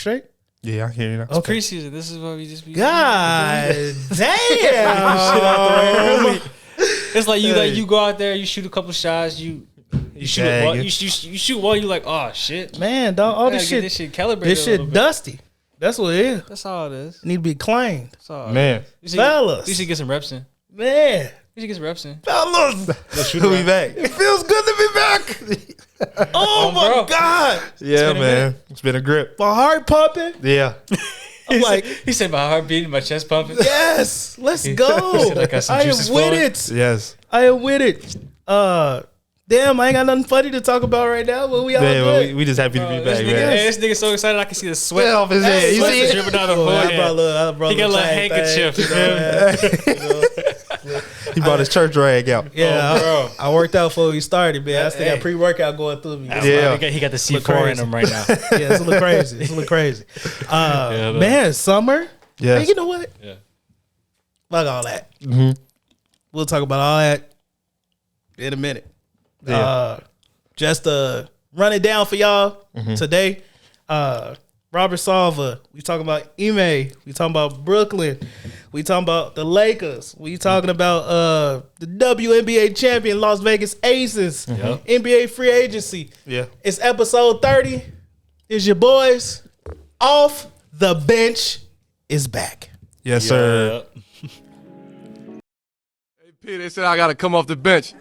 straight? Yeah, I hear you. It's preseason. This is what we just be. God damn. It's like you go out there, you shoot a couple shots, you shoot one, you shoot one, you like, oh shit, man, dog, all this shit calibrated. This shit dusty. That's what it is. That's all it is. Need to be claimed. That's all. Man, fellas, you should get some reps in. Man, you should get some reps in. Fellas, we'll be back. It feels good to be back. Oh my God. Yeah, man. It's been a grip. My heart pumping. Yeah. I'm like, he said my heart beating, my chest pumping. Yes, let's go. Like I am with it. Yes, I am with it. Damn, I ain't got nothing funny to talk about right now, but we all good. We just happy to be back, man. This nigga so excited I can see the sweat off his head. You see it dripping down the forehead. He got a little handkerchief. He brought his church rag out. Yeah, I worked out before we started, man. I still got pre-workout going through me. Yeah, he got the C4 in him right now. Yeah, it's a little crazy. It's a little crazy. Man, summer. Yeah, you know what? Yeah, fuck all that. We'll talk about all that in a minute. Yeah. Just to run it down for y'all today. Robert Salva. We talking about Ime. We talking about Brooklyn. We talking about the Lakers. We talking about the WNBA champion Las Vegas Aces. NBA free agency. Yeah. It's episode 30. It's your boys. Off the bench is back. Yes, sir. Hey, P, they said I got to come off the bench.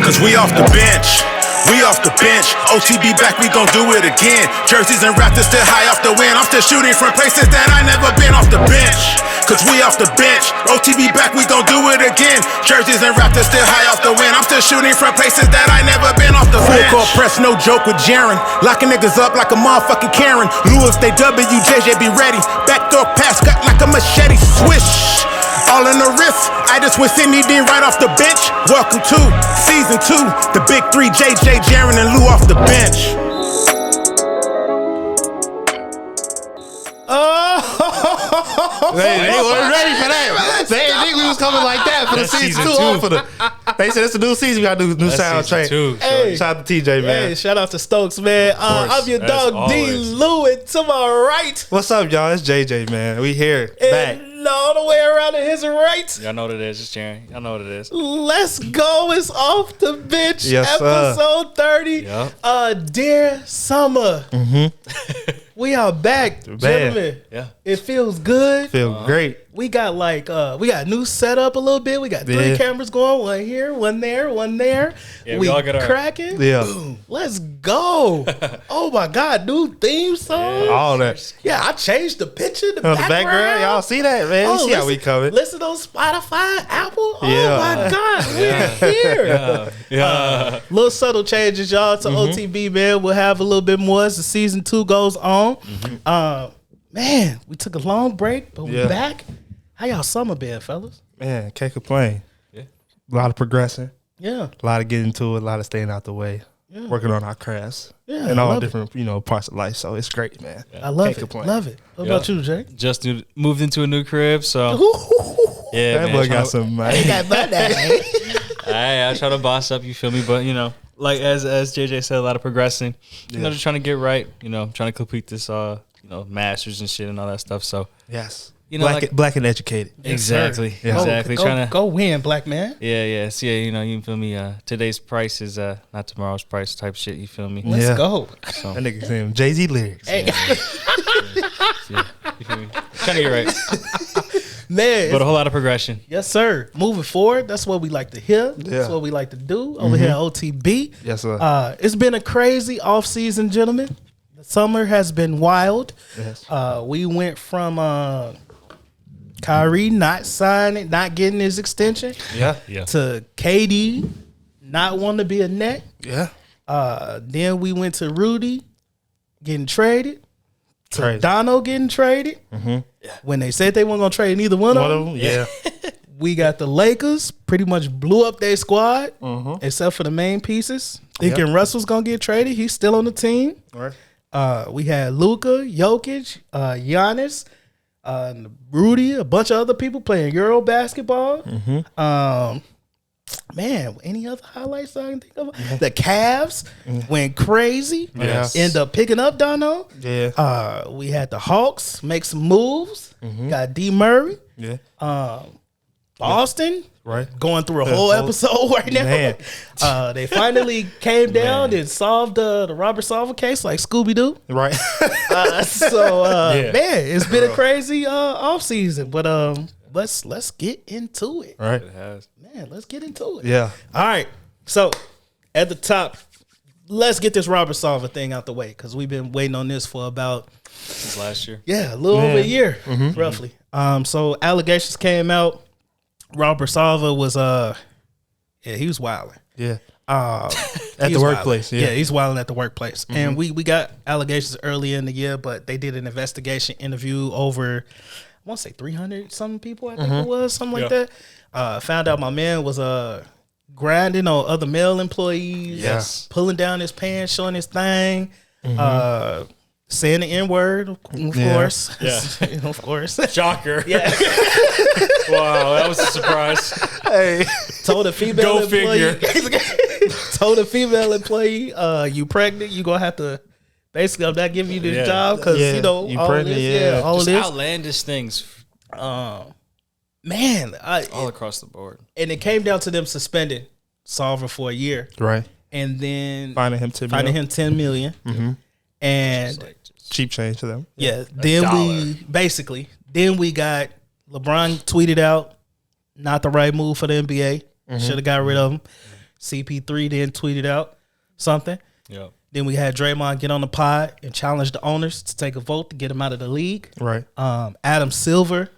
Cause we off the bench. We off the bench, OTB back, we gon' do it again. Jerseys and Raptors still high off the wind. I'm still shooting from places that I never been off the bench. Cause we off the bench, OTB back, we gon' do it again. Jerseys and Raptors still high off the wind. I'm still shooting from places that I never been off the bench. Full court press, no joke with Jaren. Locking niggas up like a motherfucking Karen. Lewis, they WJJ, be ready. Backdoor pass, cut like a machete, swish. All in the wrist, I just went Sidney Dean right off the bench. Welcome to season 2, the big 3, JJ, Jaren, and Lou off the bench. They weren't ready for that. They didn't think we was coming like that for the season 2. They said it's a new season. We got to do new soundtrack. Hey, shout out to TJ, man. Hey, shout out to Stokes, man. I'm your dog, D. Lewis. To my right. What's up, y'all? It's JJ, man. We here. Back. All the way around to his right. Y'all know what it is. Just Jaren. Y'all know what it is. Let's go. It's off the bench. Yes, episode 30. Yep. Dear summer. We are back, gentlemen. Yeah. It feels good. Feel great. We got we got new setup a little bit. We got 3 cameras going. One here, one there, one there. Yeah, we all got our cracking. Yeah. Boom. Let's go. Oh my God, new theme song. All that. Yeah, I changed the picture, the background. Y'all see that, man? You see how we coming. Listen on Spotify, Apple. Yeah. Oh my God, we're here. Yeah. Little subtle changes, y'all, to OTB, man. We'll have a little bit more as the season 2 goes on. Man, we took a long break, but we're back. How y'all summer been, fellas? Man, can't complain. Yeah. A lot of progressing. Yeah. A lot of getting to it. A lot of staying out the way. Yeah. Working on our crafts. Yeah. And all different, parts of life. So it's great, man. I love can't it. complain. Love it. What about you, Jay? Just moved into a new crib, so yeah, that man, boy got some money. Got money. I try to boss up, you feel me? But like as JJ said, a lot of progressing. Just trying to get right. Trying to complete this masters and shit and all that stuff. So yes. Black and educated. Exactly. Yes, exactly. Go win, black man. Yeah. See, you feel me? Today's price is not tomorrow's price type shit. You feel me? Let's go. So. That nigga saying Jay-Z lyrics. Hey. Yeah. You feel me? Trying to get right. Man. But a whole lot of progression. Yes, sir. Moving forward, that's what we like to hear. That's what we like to do over here at OTB. Yes, sir. It's been a crazy off season, gentlemen. The summer has been wild. Yes. We went from Kyrie not signing, not getting his extension. Yeah. To KD not wanting to be a net. Yeah. Then we went to Rudy getting traded. Crazy. To Dono getting traded. When they said they weren't going to trade neither one of them. Yeah. We got the Lakers pretty much blew up their squad except for the main pieces. Thinking Russell's going to get traded. He's still on the team. Right. We had Luka, Jokic, Giannis, Rudy, a bunch of other people playing Euro basketball. Man, any other highlights I can think of? The Cavs went crazy. Yes. End up picking up Dono. Yeah. We had the Hawks make some moves. Got D Murray. Yeah. Boston. Right. Going through a whole episode right now. Man. They finally came down and solved the Robert Salva case like Scooby-Doo. Right. Man, it's been a crazy offseason. But let's get into it. Right. It has. Man, let's get into it. Yeah. All right. So at the top, let's get this Robert Salva thing out the way because we've been waiting on this for about Since last year. a little over a year, roughly. So allegations came out. Robert Salva was he was wilding. Yeah. At the workplace. Yeah. He's wilding at the workplace. And we got allegations early in the year, but they did an investigation interview over, I want to say 300 something people, I think it was, something like that. Found out my man was grinding on other male employees, Yes. pulling down his pants, showing his thing, saying the N-word, of course. Yeah. Of course. Shocker. Yeah. Wow, that was a surprise. Hey. Told a female Go employee. Told a female employee, you pregnant, you gonna have to. Basically, I'm not giving you this job because Yeah, you know you all pregnant, this. All Just this. outlandish things Man, all across the board. and it came down to them suspending Salva for a year, Right. and then Finding him $10 million. him $10 million, and Like, just, Cheap change to them. then we got LeBron tweeted out, not the right move for the NBA. Should have got rid of him. CP3 then tweeted out something. yeah. Then we had Draymond get on the pod and challenge the owners to take a vote to get him out of the league. Right. Adam Silver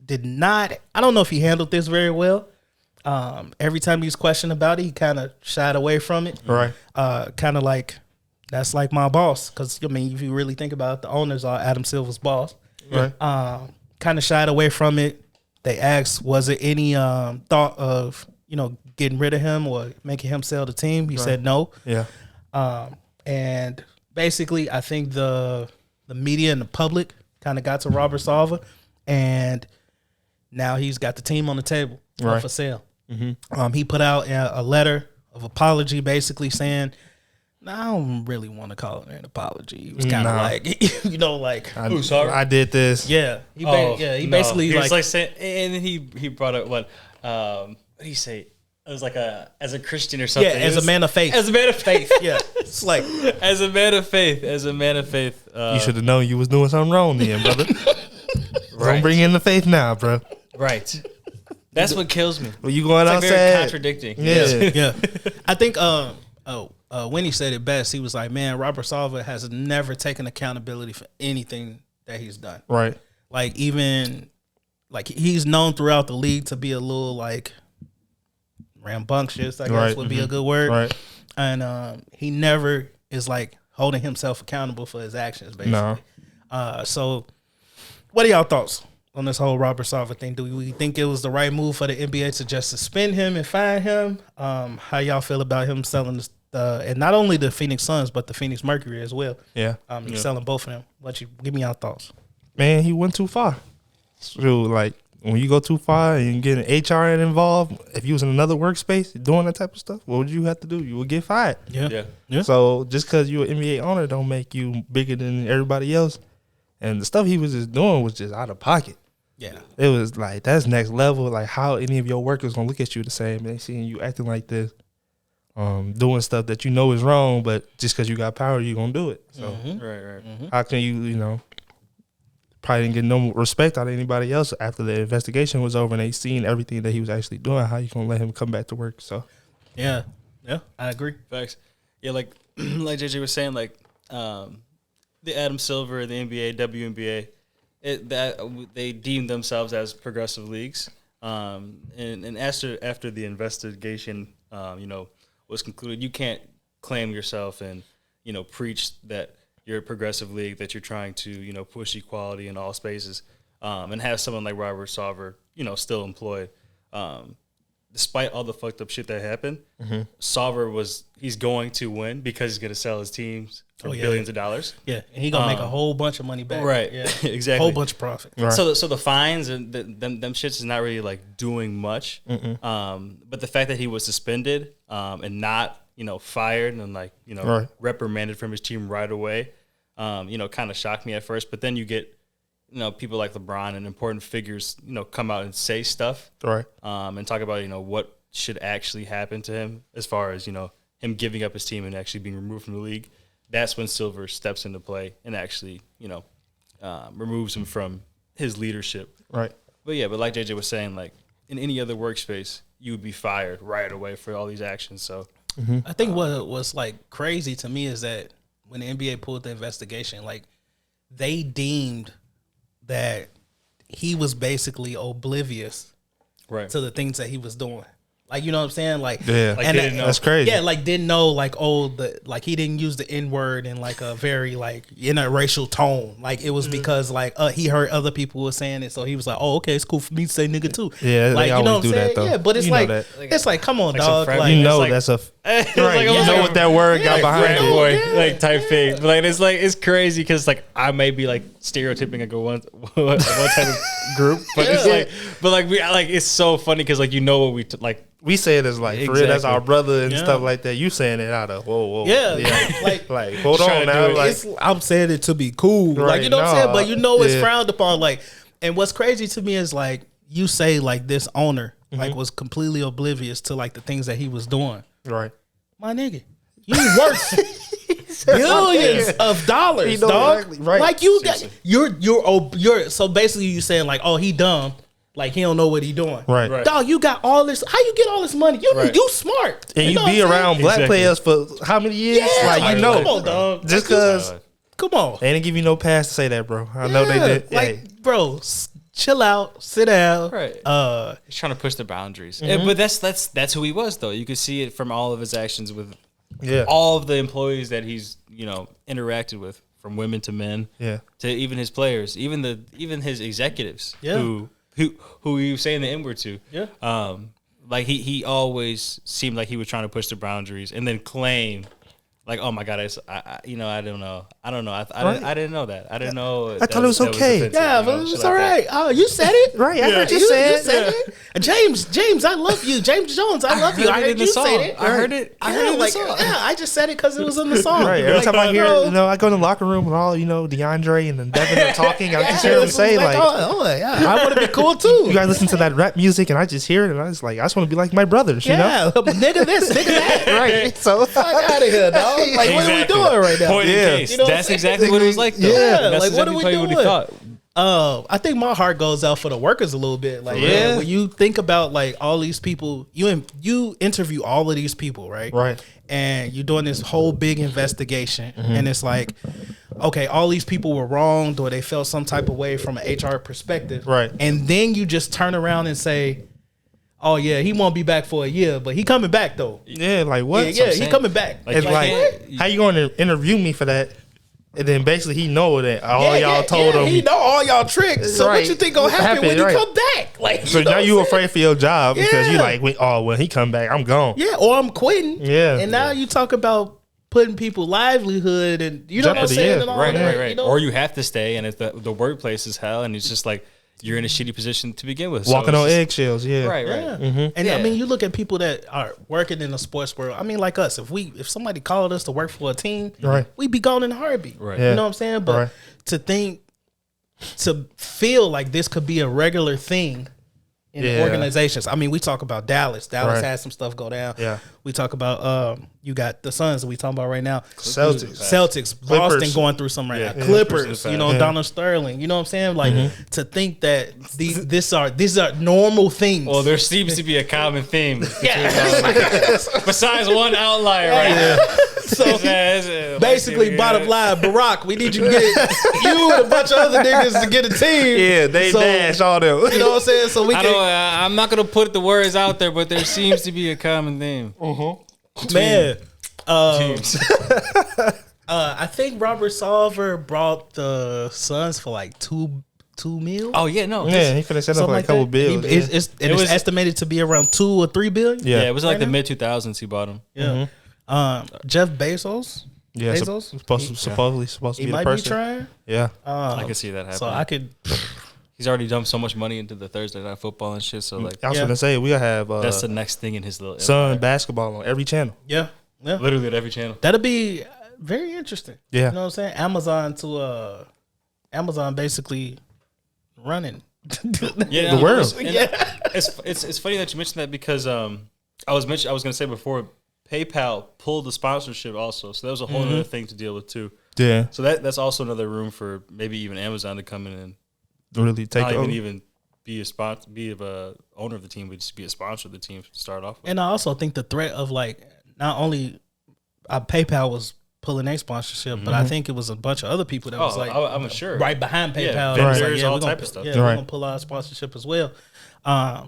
did not. I don't know if he handled this very well. Every time he was questioned about it, he kind of shied away from it. Right. Kind of like, that's like my boss. Because, I mean, if you really think about it, the owners are Adam Silver's boss. Right. Kind of shied away from it. They asked, was there any thought of, getting rid of him or making him sell the team? He said no. Yeah. And basically, I think the media and the public kind of got to Robert Salva, and now he's got the team on the table for sale. He put out a letter of apology, basically saying, "No, I don't really want to call it an apology." He was kind of like, I did this. yeah, he basically he was like like saying, and then he brought up what did he say? It was like as a Christian or something. as a man of faith. As a man of faith. Yeah, it's like As a man of faith. You should have known you was doing something wrong then, brother. Don't bring in the faith now, bro. Right. That's what kills me. Well, you going It's like outside? very contradicting. Yeah. yeah. I think when he said it best, he was like, "Man, Robert Salva has never taken accountability for anything that he's done. Right. Like even like he's known throughout the league to be a little like rambunctious, I guess would be a good word. Right. And he never is like holding himself accountable for his actions, basically. No. So what are y'all thoughts on this whole Robert Salva thing? Do we think it was the right move for the NBA to just suspend him and fine him? How y'all feel about him selling and not only the Phoenix Suns, but the Phoenix Mercury as well? Yeah. He's selling both of them. Give me y'all thoughts. Man, he went too far. So, like, when you go too far and you get an HR involved, if you was in another workspace doing that type of stuff, what would you have to do? You would get fired. Yeah. So just because you're an NBA owner don't make you bigger than everybody else. And the stuff he was just doing was just out of pocket. Yeah. It was like, that's next level. Like, how any of your workers gonna look at you the same? They seeing you acting like this, doing stuff that you know is wrong, but just because you got power, you gonna do it. So Right. how can you probably didn't get no respect out of anybody else after the investigation was over and they seen everything that he was actually doing? How you gonna let him come back to work? So Yeah, I agree. Facts. Yeah, like JJ was saying, like the Adam Silver, the NBA, WNBA, they deemed themselves as progressive leagues. And after the investigation, was concluded, you can't claim yourself and preach that you're a progressive league, that you're trying to push equality in all spaces, and have someone like Robert Salva, still employed. despite all the fucked up shit that happened, Sauver he's going to win because he's going to sell his teams for billions of dollars. Yeah, and he gonna make a whole bunch of money back. Right, Yeah. exactly. Whole bunch of profit. Right. So the fines and them shits is not really like doing much. But the fact that he was suspended and not fired and like reprimanded from his team right away, kind of shocked me at first. But then you get people like LeBron and important figures come out and say stuff, Right. and talk about what should actually happen to him as far as him giving up his team and actually being removed from the league. That's when Silver steps into play and actually, removes him from his leadership. Right. But like JJ was saying, like in any other workspace, you would be fired right away for all these actions. So I think what was like crazy to me is that when the NBA pulled the investigation, like they deemed that he was basically oblivious to the things that he was doing. Like, you know what I'm saying? Like, Yeah. Like, and didn't know. That's crazy. Yeah, like didn't know like like he didn't use the N-word in like a very like interracial tone. Like it was because like he heard other people were saying it, so he was like, oh, okay, it's cool for me to say nigga too. Yeah, they like always what I'm do that, saying? though. Yeah, but it's You know like that. it's like come on, Like some dog. frat- Like, You know like- that's a It's right. like, You oh, know like- what that word got behind frat it. boy Yeah. like type thing. But like it's crazy because like I may be like stereotyping like one type of group, but it's like we like it's so funny because like what we like. We say it as like for real, that's Exactly. our brother and Yeah. stuff like that. You saying it out of whoa. Yeah, like like hold Trying on to now. do it. Like I'm saying it to be cool. Like Right, you know what I'm saying? But it's yeah. frowned upon. Like, and what's crazy to me is like you say like this owner like was completely oblivious to like the things that he was doing. right. My nigga, you worth billions of dollars, He know dog. exactly, right. Like you're so basically you saying like, oh, he dumb. Like he don't know what he doing. Right. Right. Dog, you got all this. How you get all this money? You Right. you smart. And you know be what I'm around saying? black Exactly. players for how many years? Yeah, like like, you know, come on, dog. just because Come on. they didn't give you no pass to say that, bro. I know they Yeah, did. Like, Hey, bro, chill out, sit down. Right. He's trying to push the boundaries. But that's who he was though. You could see it from all of his actions with yeah, all of the employees that he's interacted with, from women to men, yeah, to even his players, even his executives, Yeah. who he was saying the N-word to. Yeah. Like he always seemed like he was trying to push the boundaries and then claim like, oh my God, I don't know. I didn't know that. I didn't know. I thought it was okay. offensive, Yeah, you know, but shit it's like all that. right. Oh, you said it. right. I heard you You say said it. it. James, I love you. James Jones, I love you. I heard it heard in the you song. say it. I heard it. I heard it in the like, song. yeah, I just said it because it was in the song. Right. Every Like, time I hear, bro, I go in the locker room and all, DeAndre and then Devin are talking. I just hear them it's say like, like, oh, yeah, I want to be cool too. you guys listen to that rap music, and I just hear it, and I just want to be like my brothers, you know? Yeah, nigga this, nigga that. Right. So Fuck out of here, dog. Like, what are we Exactly. doing right now? Point in Yeah. case. You know what That's I'm saying? exactly what it was like though. Yeah, That's like, what are we exactly what he doing? thought. I think my heart goes out for the workers a little bit. Like, Yeah. when you think about like all these people, you interview all of these people, right? Right. And you're doing this whole big investigation, and it's like, okay, all these people were wronged or they felt some type of way from an HR perspective, Right. And then you just turn around and say, oh yeah, he won't be back for a year, but he coming back though. Yeah, like what? Yeah, he saying. coming back. Like, It's you like, can't- how you going to interview me for that? And then basically he know that all y'all told him. He know all y'all tricks. So Right. what you think gonna happen when Happen, right. you come back? Like, So know now what you I'm saying? afraid for your job because you Yeah. like, when he come back, I'm gone. Yeah, or I'm quitting. Yeah. And now you talk about putting people livelihood and you know what I'm Jeopardy, saying? yeah. And all Right. that, you know? Or you have to stay, and if the workplace is hell, and it's just like you're in a shitty position to begin with. Walking so on it's eggshells, yeah. just- Right. Yeah. Right. And I Yeah. mean, you look at people that are working in the sports world. I mean, like us, if somebody called us to work for a team, Right. we'd be gone in a heartbeat. Right. Yeah. You know what I'm saying? But Right. to feel like this could be a regular thing in Yeah. organizations. I mean, we talk about Dallas. Dallas Right. had some stuff go down. Yeah. We talk about you got the Suns that we talking about right now. Celtics. Boston going through something right now. Clippers, you know, Yeah. Donald Sterling. You know what I'm saying? Like to think that these are normal things. Well, there seems to be a common theme. yeah. Besides one outlier right now. So basically, bottom line, Barack, we need you to get you and a bunch of other niggas to get a team. Yeah, they So, dash all them. You know what I'm saying? So we can, I'm not gonna put the words out there, but there seems to be a common theme. man. I think Robert Salver brought the Suns for like 2 mil. Oh yeah, no. Yeah, he could have set up Something like a couple that. bills. It was estimated to be around 2 or 3 billion. Yeah, it was like Right the now? mid 2000s he bought him. Yeah. Jeff Bezos. Yeah, Bezos? supposedly supposed to He be the might be person. trying. Yeah, I can see that happening. So I could. He's already dumped so much money into the Thursday night football and shit. So like, I was Yeah. gonna say we gotta have that's the next thing in his little Sun empire. basketball on every channel. Yeah. Yeah. Literally at every channel. That'll be very interesting. Yeah. You know what I'm saying? Amazon basically running. Yeah, The world. and it's funny that you mentioned that because I was gonna say before PayPal pulled the sponsorship also, so that was a whole other thing to deal with too. Yeah, So that's also another room for maybe even Amazon to come in and really take not over. even be a sponsor, be a owner of the team, but just be a sponsor of the team to start off with. And I also think the threat of like not only PayPal was pulling a sponsorship, but I think it was a bunch of other people that was like I'm sure. right behind PayPal. Yeah, It was vendors, like, all we're gonna type of pull- stuff. Yeah, Right. we're gonna pull our sponsorship as well.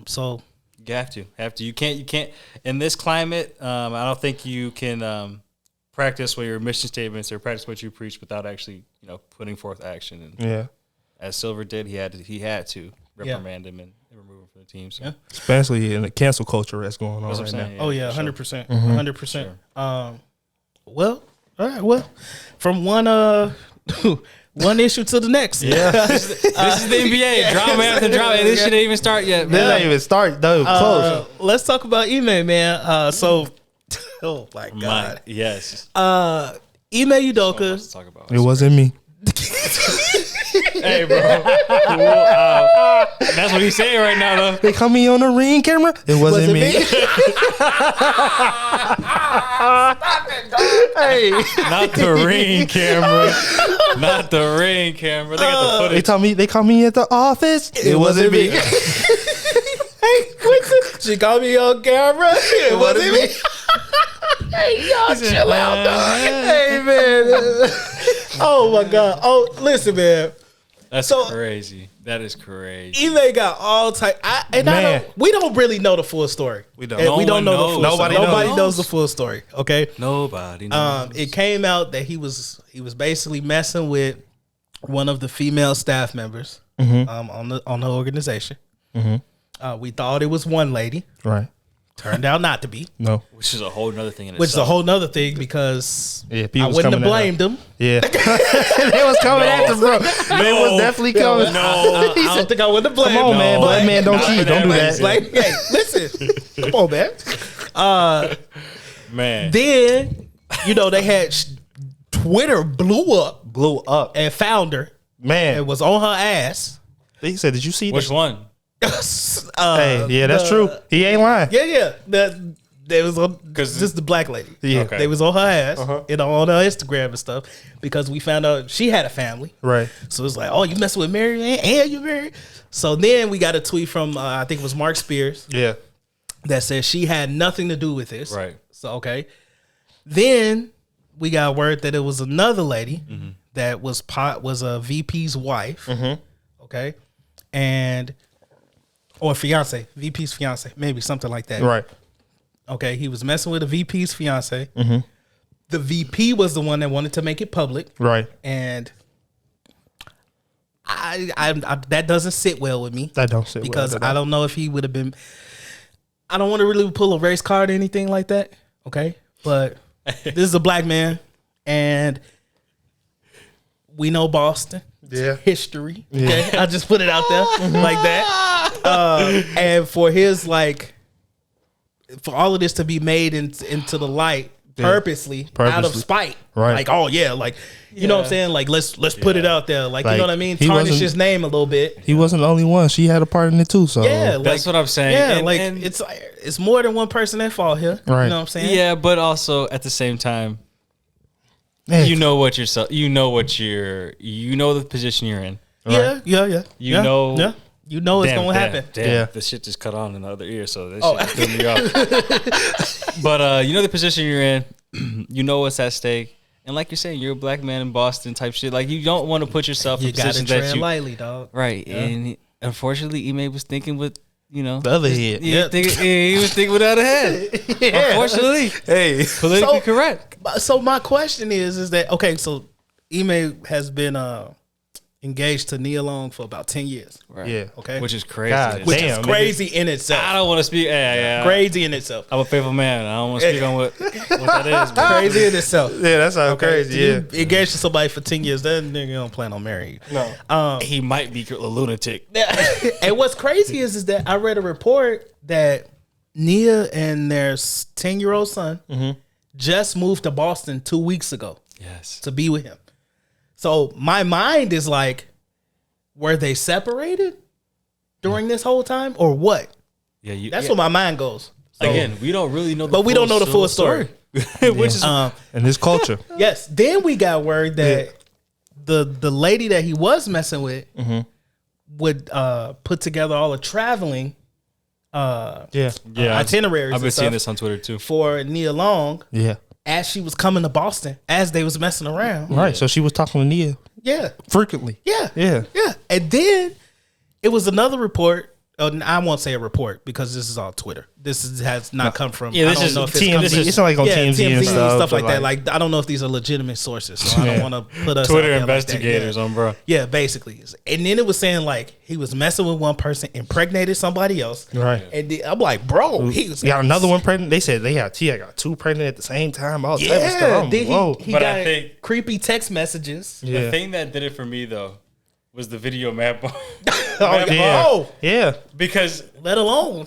So You have to. You can't. In this climate, I don't think you can practice what your mission statements or practice what you preach without actually, putting forth action. And Yeah, as Silver did, he had to reprimand him and remove him from the team. So. Yeah. especially in the cancel culture that's going on That's right what I'm now. saying. oh yeah, for sure. 100%, 100%. Well, all right. Well, from one one issue to the next. Yeah, This is the NBA. Drama after drama. And this shit didn't even start yet, they man. didn't even start though. Close. Let's talk about Ime, man. Oh my god. Yes. Ime Udoka. Let's talk about It wasn't me. Hey, bro. That's what he's saying right now, though. They caught me on the ring camera. It wasn't me. Hey, Not the ring camera. Not the ring camera. They got the footage. they caught me at the office. It wasn't me. She got me on camera. It wasn't me. Hey, y'all chill out, dog. Hey, man. Oh, my God. Oh, listen, man. That's So- crazy. That is crazy. Ime got all type. Man. We don't really know the full story. We don't. And No we don't one know the knows. full Nobody story. Nobody knows. knows the full story. Okay. Nobody knows. It came out that he was basically messing with one of the female staff members on the organization. We thought it was one lady. Right. Turned out not to be, No. Which is a whole nother thing in which is a itself. whole nother thing because Yeah, I people was wouldn't have coming at blamed him. Yeah. They was coming after bro. They was definitely coming. I don't think I would have blamed Come on, him. man. But- Black man don't Not cheat. for Don't do that that. Like, hey, listen, come on, man. Man. Then, they had Twitter blew up Blew up. and found her Man. and was on her ass. He said, did you see Which this? one? Hey, yeah, that's true. He ain't lying. Yeah. There was Cause- just the black lady. Yeah. Okay. They was on her ass, on her Instagram and stuff, because we found out she had a family. Right. So it's like, oh, you messing with Mary man, and you married. So then we got a tweet from I think it was Mark Spears Yeah. that said she had nothing to do with this. Right. So okay. Then we got word that it was another lady that was a VP's wife. Okay, or fiance, VP's fiance, maybe something like that. Right. Okay, he was messing with a VP's fiance. The VP was the one that wanted to make it public, Right. and I that doesn't sit well with me That don't sit because well. I don't know if he would have been. I don't want to really pull a race card or anything like that. Okay, but this is a black man, and we know Boston. Yeah. History. Okay, I just put it out there like that. And for his for all of this to be made into the light purposely out of Purposely. spite, Right. Like, oh yeah, you know what I'm saying? Like let's put it out there, you know what I mean? he Tarnish wasn't- his name a little bit. He wasn't the only one. She had a part in it too. So Yeah, That's what I'm saying. Yeah, And- it's more than one person at fault here. Right. You know what I'm saying? Yeah, but also at the same time, Man, you know what you're. You know the position you're in. Yeah. You know- Yeah. You know it's gonna happen. Damn, Yeah. the shit just cut on in the other ear, so this shit just threw me off. But you know the position you're in. You know what's at stake, and like you're saying, you're a black man in Boston type shit. Like you don't want to put yourself You in gotta positions that tread you lightly, dog. right. And unfortunately, Ime was thinking with the other head. he was thinking without a head. Unfortunately, Hey. politically So- correct. So my question is that okay? So Ime has been engaged to Nia Long for about 10 years. Right. Yeah. Okay. Which is crazy. God Which damn, is crazy in itself. I don't want to speak. Yeah. Crazy in itself. I'm a faithful man. I don't want to speak on what that is. But Crazy in itself. Yeah, that's how crazy. Yeah. You engaged to somebody for 10 years, that nigga don't plan on marrying you. No. he might be a lunatic. And what's crazy is that I read a report that Nia and their 10-year-old son just moved to Boston 2 weeks ago Yes. to be with him. So my mind is like, were they separated during this whole time or what? Yeah. That's what my mind goes. So, Again, we don't really know. but we don't know the full story. Which is In this culture. Yes. Then we got word that the lady that he was messing with would put together all the traveling itineraries. I've been and seeing stuff this on Twitter too. for Nia Long Yeah. as she was coming to Boston, as they was messing around. Right. So she was talking to Nia Yeah. frequently. Yeah. Yeah. Yeah. And then it was another report. I won't say a report because this is all Twitter. Has not come from. Yeah, this I don't is know if it's TMZ. come from- It's not like on TMZ and stuff, like but that. Like I don't know if these are legitimate sources, so I don't want to put us Twitter out there investigators like that. on bro. Yeah, basically. And then it was saying like he was messing with one person, impregnated somebody else. Right. And then, I'm like, bro, he was Got another one pregnant. They said Tia got 2 pregnant at the same time. All type of stuff. Yeah. I'm, Then whoa. he But got I think- creepy text messages. Yeah. The thing that did it for me though was the video Matt Barnes. Oh, Yeah. Because let alone.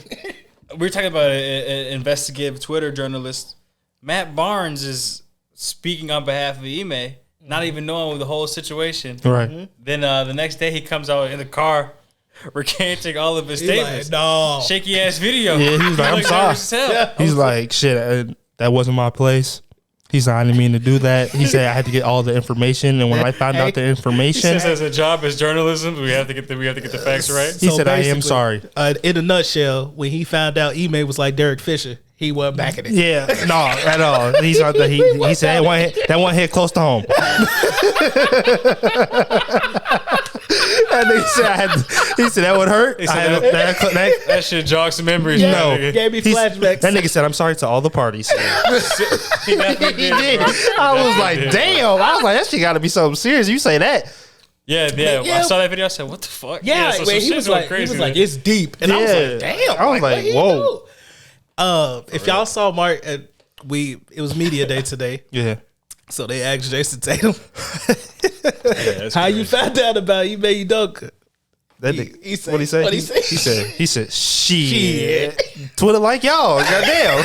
we're talking about an investigative Twitter journalist. Matt Barnes is speaking on behalf of Ime, not even knowing the whole situation. Right. Then the next day he comes out in the car recanting all of his statements. No. Shaky ass video. Yeah, he's like, I'm sorry. nervous as hell. He's like, shit, that wasn't my place. He's like, I didn't mean to do that. He said I had to get all the information, and when I found out the He information, says as a job as journalism, we have to get the facts right. he said, I am basically, sorry. In a nutshell, when he found out Ime was like Derek Fisher, he wasn't backing it. Yeah, no, at all. He's not he said that one hit close to home. And he said that would hurt. He said that shit jogs some memories. Yeah, bro. No. gave me flashbacks. That nigga said, I'm sorry to all the parties. He definitely He did, did. bro. I was Definitely like, did, damn. I was like, that shit got to be something serious. You say that. Yeah. Yeah. I saw that video. I said, "What the fuck?" Yeah, so man, he shit's was going like, crazy. it's deep, and I was Yeah. like, damn. I was like, what he whoa. do? If y'all saw Mark, it was media day today, Yeah. so they asked Jason Tatum, that's "How you crazy. found out about Ime Udoka?" That He nigga, said- what'd he say? what'd he say? He said, shit. Twitter like y'all. Goddamn.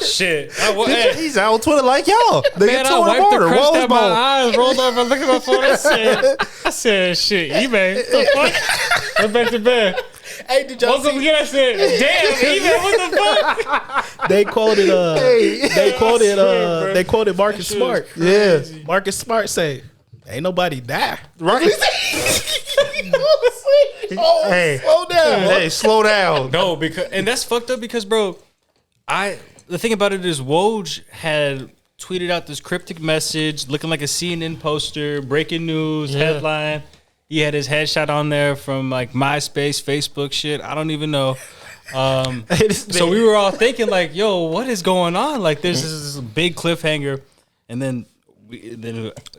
Shit. Hey, He's out on Twitter like y'all. Nigga, man, I 2 in the wiped the morning, crust Rose out my Bowl. eyes, rolled over, and looked at my phone. I said, shit, Ime, the fuck? Went back to bed. Hey, did y'all Woke up see? again. I said, damn, Ime, what the fuck? They quoted they quoted Marcus Smart. Yeah. Marcus Smart say, "Ain't nobody die." Right. Oh, Hey. slow down. Hey, slow down. No, and that's fucked up because, bro, the thing about it is Woj had tweeted out this cryptic message looking like a CNN poster, breaking news, headline. He had his headshot on there from like MySpace, Facebook shit. I don't even know. So we were all thinking like, yo, what is going on? Like there's this big cliffhanger. And then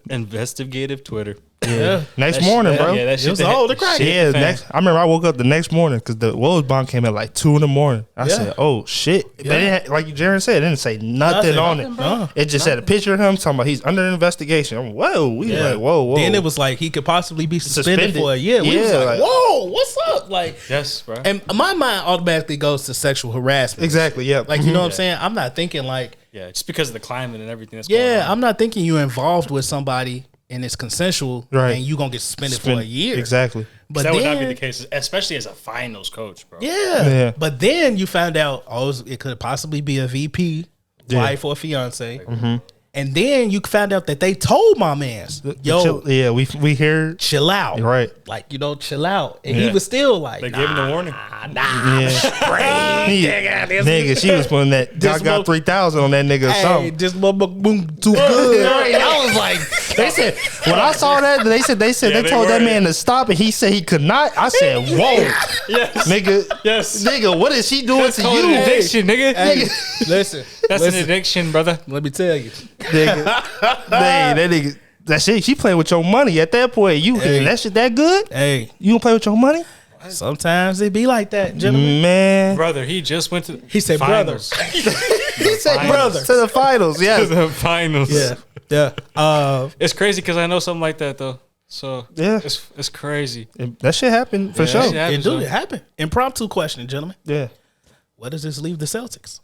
investigative Twitter. Yeah. Next That morning, shit- bro. Yeah, that shit. was all the crack. Yeah, fan. I remember I woke up the next morning because the Wolves bomb came at like 2 in the morning. I said, "Oh shit!" But it had, like Jaron said, it didn't say nothing on it. bro. It just had a picture of him talking about he's under investigation. I'm, whoa, we like, whoa. Then it was like he could possibly be suspended for a year. We was Yeah, like, like- whoa, what's up? Like, Yes, bro. and my mind automatically goes to sexual harassment. exactly, yeah. Like, you know what I'm saying? I'm not thinking like, Yeah, just because of the climate and everything that's going yeah, on. I'm not thinking you're involved with somebody and it's consensual, Right. and you gonna get suspended for a year. Exactly. But that then, would not be the case, especially as a finals coach, bro. Yeah. But then you found out, it could possibly be a VP, wife or fiance. And then you found out that they told my mans, yo, we hear chill out. right. Like, chill out. And he was still like, They gave him the warning. Nigga, she was putting that got 3,000 on that nigga or hey, something. this boom too good. I was like, they said when I saw that, they said they they told that were. man to stop, and he said he could not. I said, whoa, Yes. nigga, Yes. nigga, what is she doing to Call it you, an addiction, nigga. Hey, listen, That's an addiction, brother. let me tell you. nigga? That nigga. That's it. She playing with your money at that point. You that shit that good? Hey, You gonna play with your money? sometimes it be like that, gentlemen. Man. Brother, he just went to He said finals. he said brother. To the finals, To yeah. the finals. Yeah. It's crazy because I know something like that though. So Yeah. it's crazy. That shit happened for Yeah, sure. that shit happened. It happened. Impromptu question, gentlemen. Yeah. What does this leave the Celtics?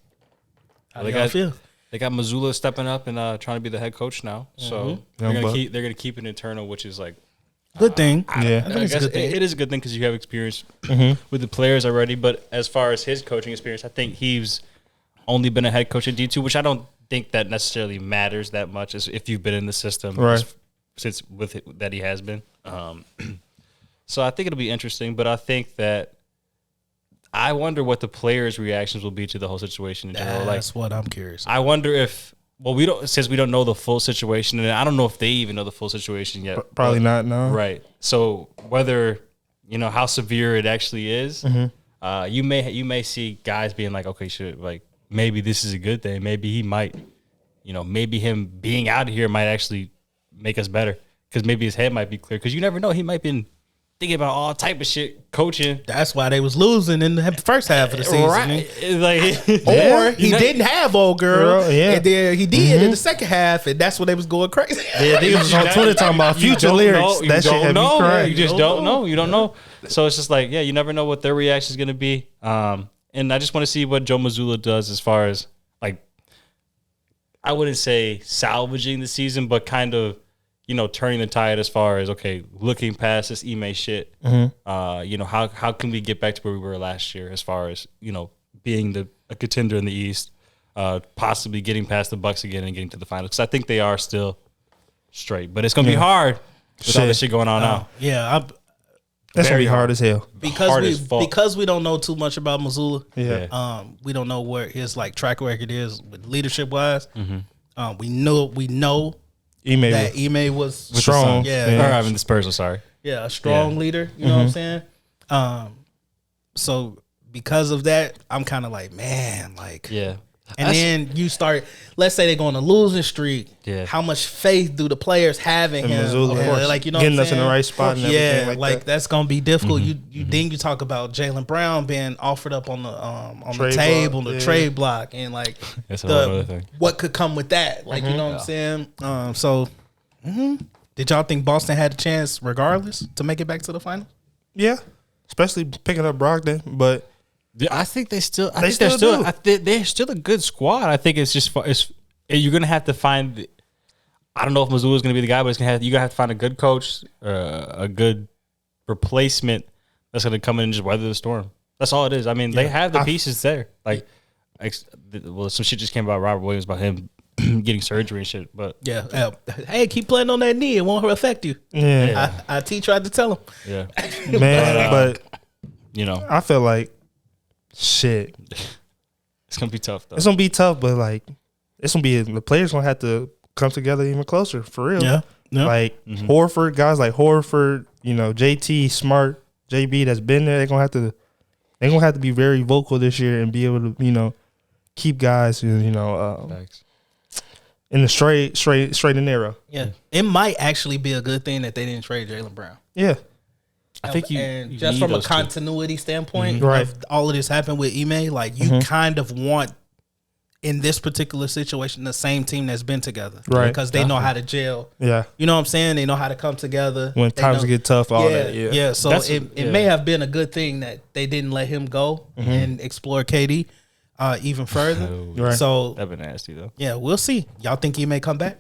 How do They y'all got- feel? They got Missoula stepping up and trying to be the head coach now. So Young buck. they're gonna keep it internal, which is like Good thing. Yeah. I think I it's a guess good thing. it is a good thing because you have experience with the players already. But as far as his coaching experience, I think he's only been a head coach at D2, which I don't think that necessarily matters that much as if you've been in the system Right. since with it, that he has been. So I think it'll be interesting. But I think that I wonder what the players' reactions will be to the whole situation in general. Like, That's what I'm curious. I wonder if we don't know the full situation, and I don't know if they even know the full situation yet. Probably but- not, no. Right. So whether how severe it actually is, you may see guys being like, okay, shit, like maybe this is a good thing. Maybe he might, maybe him being out of here might actually make us better because maybe his head might be clear. Because you never know, he might been thinking about all type of shit coaching. That's why they was losing in the first half of the season. Right. Like, Or he didn't have old girl, Girl, yeah. and then he did in the second half, and that's when they was going crazy. Yeah, they was on Twitter talking about future lyrics. That shit had me crying. You just don't know. You don't know. So it's just like, you never know what their reaction is going to be. And I just want to see what Joe Mazzulla does as far as, like, I wouldn't say salvaging the season, but kind of, turning the tide as far as, okay, looking past this Ime shit. How can we get back to where we were last year as far as, being a contender in the East, possibly getting past the Bucks again and getting to the finals. Because I think they are still straight. But it's going to be hard with all this shit going on now. Yeah, That's gonna be hard as hell. Hard as fuck. because we don't know too much about Missoula. Yeah. We don't know what his track record is with leadership wise. We know Ime that Ime was strong. Or having the Spurs, I'm sorry. Yeah, a strong leader. You know what I'm saying? So because of that, I'm kind of like, man, like, Yeah. And then you start, let's say they're going on a losing streak. Yeah. How much faith do the players have in him? Missoula, of course. Like, you know, Getting what I'm us in the saying? right spot and everything like that. that's going to be difficult. Then you talk about Jaylen Brown being offered up on the Trade table, block, on the yeah. trade block, and like That's a whole other thing. what could come with that. Like, you know what I'm saying? Did y'all think Boston had a chance, regardless, to make it back to the final? Yeah. Especially picking up Brogdon, but Yeah, I think they still. I They think still do. they're still a good squad. I think it's just you're gonna have to find. I don't know if Missoula is gonna be the guy, but you're gonna have to find a good coach, a good replacement that's gonna come in and just weather the storm. That's all it is. I mean, they have the pieces there. Like, some shit just came about Robert Williams about him getting surgery and shit. But Yeah. Hey, keep playing on that knee. It won't affect you. yeah, IT tried to tell him. yeah, man. But I feel like shit. it's gonna be tough though. It's gonna be tough, but like it's gonna be the players gonna have to come together even closer for real. Yeah. Like Horford, guys like Horford, JT, Smart, JB that's been there. They're gonna have to be very vocal this year and be able to keep guys Thanks. in the straight and narrow. Yeah. It might actually be a good thing that they didn't trade Jaylen Brown. Yeah, I think and you just need from a those two. continuity standpoint, Right. of all of this happened with Ime, like you kind of want in this particular situation the same team that's been together, Right. Because they know how to gel. yeah. You know what I'm saying? They know how to come together When They times know- get tough, all yeah, that. Yeah, yeah. So That's- it may have been a good thing that they didn't let him go and explore KD even further. Right. So That'd be nasty though. yeah, we'll see. Y'all think he may come back?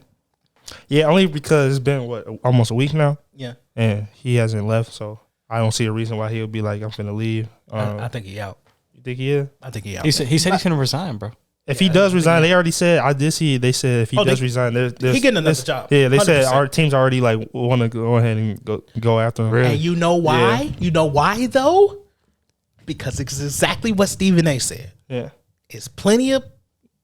Yeah, only because it's been almost a week now, Yeah, and he hasn't left, so I don't see a reason why he'll be like, I'm finna leave. I think he out. You think he is? I think he out. He said he's gonna resign, bro. If he does resign, they already said. I did see. They said if he does they- resign, there's he getting another job. Yeah, they said 100%. our teams already like want to go ahead and go after him. And you know why? You know why though? Because it's exactly what Stephen A. said. Yeah, It's plenty of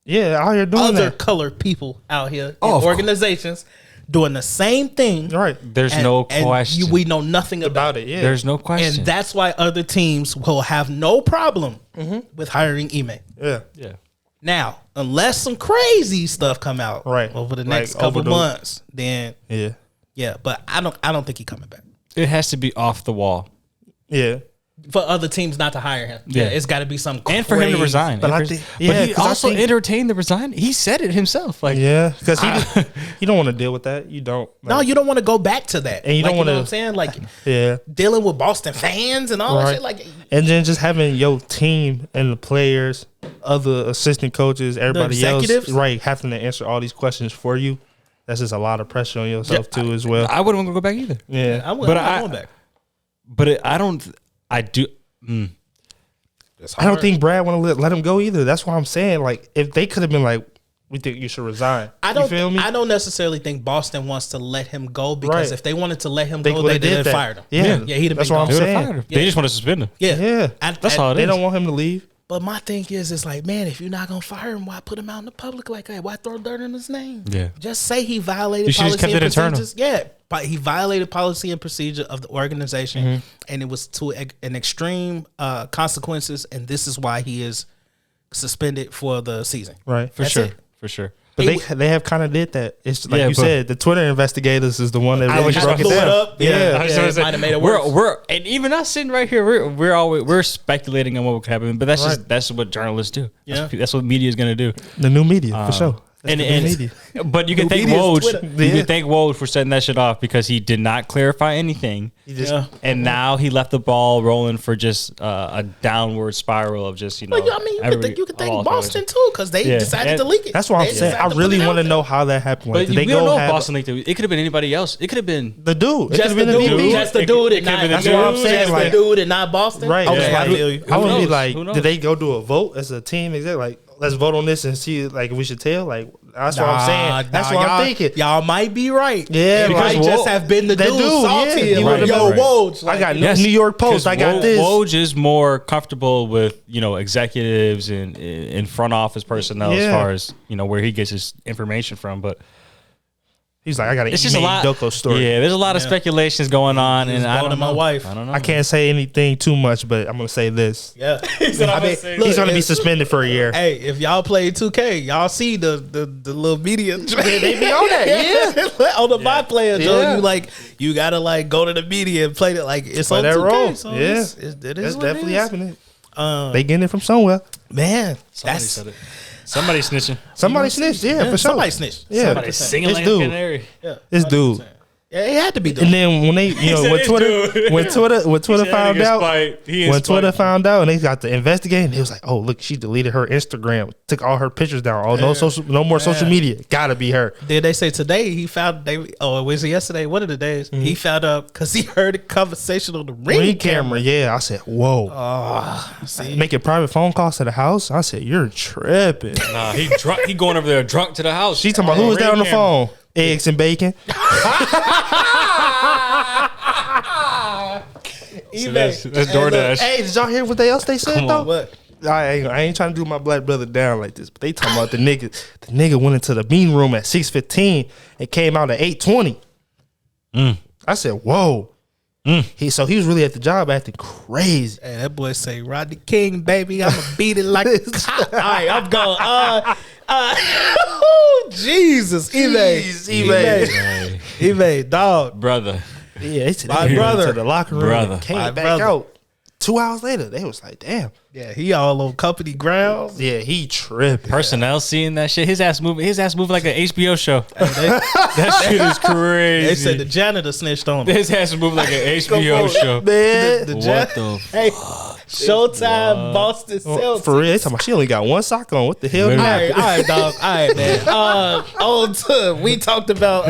yeah, out here doing other that. colored people out here in of course. organizations doing the same thing. Right There's no question. we know nothing about it. Yeah, There's no question. And that's why other teams will have no problem with hiring Ime. yeah, yeah. Now, unless some crazy stuff come out Right. over the Like next couple overdose. months, then yeah. Yeah, but I don't think he's coming back. It has to be off the wall. Yeah. For other teams not to hire him. Yeah, it's got to be some And for him to resign. But but he also entertained the resign. He said it himself. Like, yeah, because you don't want to deal with that. You don't. No, you don't want to go back to that. And you don't want to. wanna- What I'm saying? Like, Yeah. dealing with Boston fans and all that Right. shit. Like, And then just having your team and the players, other assistant coaches, everybody else, executives? right, having to answer all these questions for you. That's just a lot of pressure on yourself too, as well. I wouldn't want to go back either. Yeah. I'm not going back. But I don't. I do. I don't think Brad want to let him go either. That's why I'm saying, like, if they could have been like, we think you should resign. You feel me? I don't necessarily think Boston wants to let him go because Right. if they wanted to let him They go, would've they'd did have that. fired him. Yeah. Yeah, he'd have That's been what I'm gone. They would've saying. fired him. Yeah. They just want to suspend him. Yeah, Yeah. That's all it They is. don't want him to leave. But my thing is, it's like, man, if you're not gonna fire him, why put him out in the public like that? Why throw dirt in his name? Yeah. Just say he violated You should just policy kept and it internal. procedures. Yeah, but he violated policy and procedure of the organization, and it was to an extreme consequences, and this is why he is suspended for the season. Right. For That's sure. it. For sure. But they have kind of did that. It's like Yeah, you but- said, the Twitter investigators is the one that really kinda broke it blew it down. up. Yeah. Yeah. It might have made it worse. We're and even us sitting right here, we're speculating on what would happen. But that's what journalists do. Yeah. That's what media is gonna do. The new media, for sure. That's And, the new media. but you can thank media is Woj. Twitter. You Yeah. can thank Woj for setting that shit off because he did not clarify anything, Yeah. and now he left the ball rolling for just a downward spiral of just Well, I mean, you could thank Boston too because they Yeah. decided And to leak it. That's what I'm They saying. decided I to really put it want to out know how that happened. But Like, did we they don't go know if have Boston leaked it. It could have been anybody else. It could have been the dude? It Just could the have been the dude, dude. just the dude, and could've been not the That's what I'm dude. saying. just Like, the dude and not Boston. right. Okay, Yeah. I feel you. I would be knows? like, Who knows? did they go do a vote as a team? Exactly. Like, let's vote on this and see, like, if we should tell. Like, that's what I'm saying. That's what I'm thinking. Y'all might be right. Yeah, It because might just Woj- have been the that dude dude, salty. yeah, and right, like, yo, right. Woj. I got Yes, New York Post. I got this. Woj is more comfortable with executives and in front office personnel as Yeah. far as where he gets his information from. But He's like, I got it's just a lot. Udoka story. Yeah, there's a lot of speculations going on, and I going to don't my know. wife. I don't know. I can't say anything too much, but I'm gonna say this. Yeah. I mean, He's gonna be suspended for a year. Hey, if y'all play 2K, y'all see the little media. They be on that, yeah. On the my player, Joe, Yeah. you gotta go to the media and play it like it's Play on that 2K. role. So Yeah. it is That's what it definitely is. happening. They getting it from somewhere. Man, Somebody that's said it. Somebody snitching. Somebody snitched, yeah, for sure. somebody snitched. Yeah. Somebody singing This like dude. a canary. Yeah, This dude. Yeah, it had to be done. And then when they, when this Twitter, dude. when Twitter found out, He when Twitter found out, and they got to investigate, and it was like, oh look, she deleted her Instagram, took all her pictures down. Oh, no more social media. Gotta be her. Did they say today he found it was yesterday? One of the days he found out because he heard a conversation on the ring camera. Yeah, I said, whoa. Making private phone calls to the house. I said, you're tripping. Nah, he drunk. He going over there drunk to the house. She talking about who was there on the phone? Eggs and bacon. So that's DoorDash. Hey, did y'all hear what else they said Come though? on. What? I ain't trying to do my black brother down like this, but they talking about the nigga. The nigga went into the meeting room at 6:15 and came out at 8:20. I said, whoa. He was really at the job acting crazy. Hey, that boy say Rodney King, baby. I'ma beat it like a cop. All right, I'm going. Oh, Jesus, Ime, dog. Brother. Yeah, they said My they went brother. to the locker room, Brother. and came My back brother. out. 2 hours later, they was like, damn. Yeah, he all on company grounds. Yeah, he tripping. Personnel seeing that shit. His ass moving like an HBO show. They, That shit is crazy. they said the janitor snitched on him. His ass is moving like an HBO show. Man, The What jan- the Hey, Showtime, Boston Celtics. for real, they talking about she only got one sock on. What the hell? Really? All happened? right, dog. All right, man. On to we talked about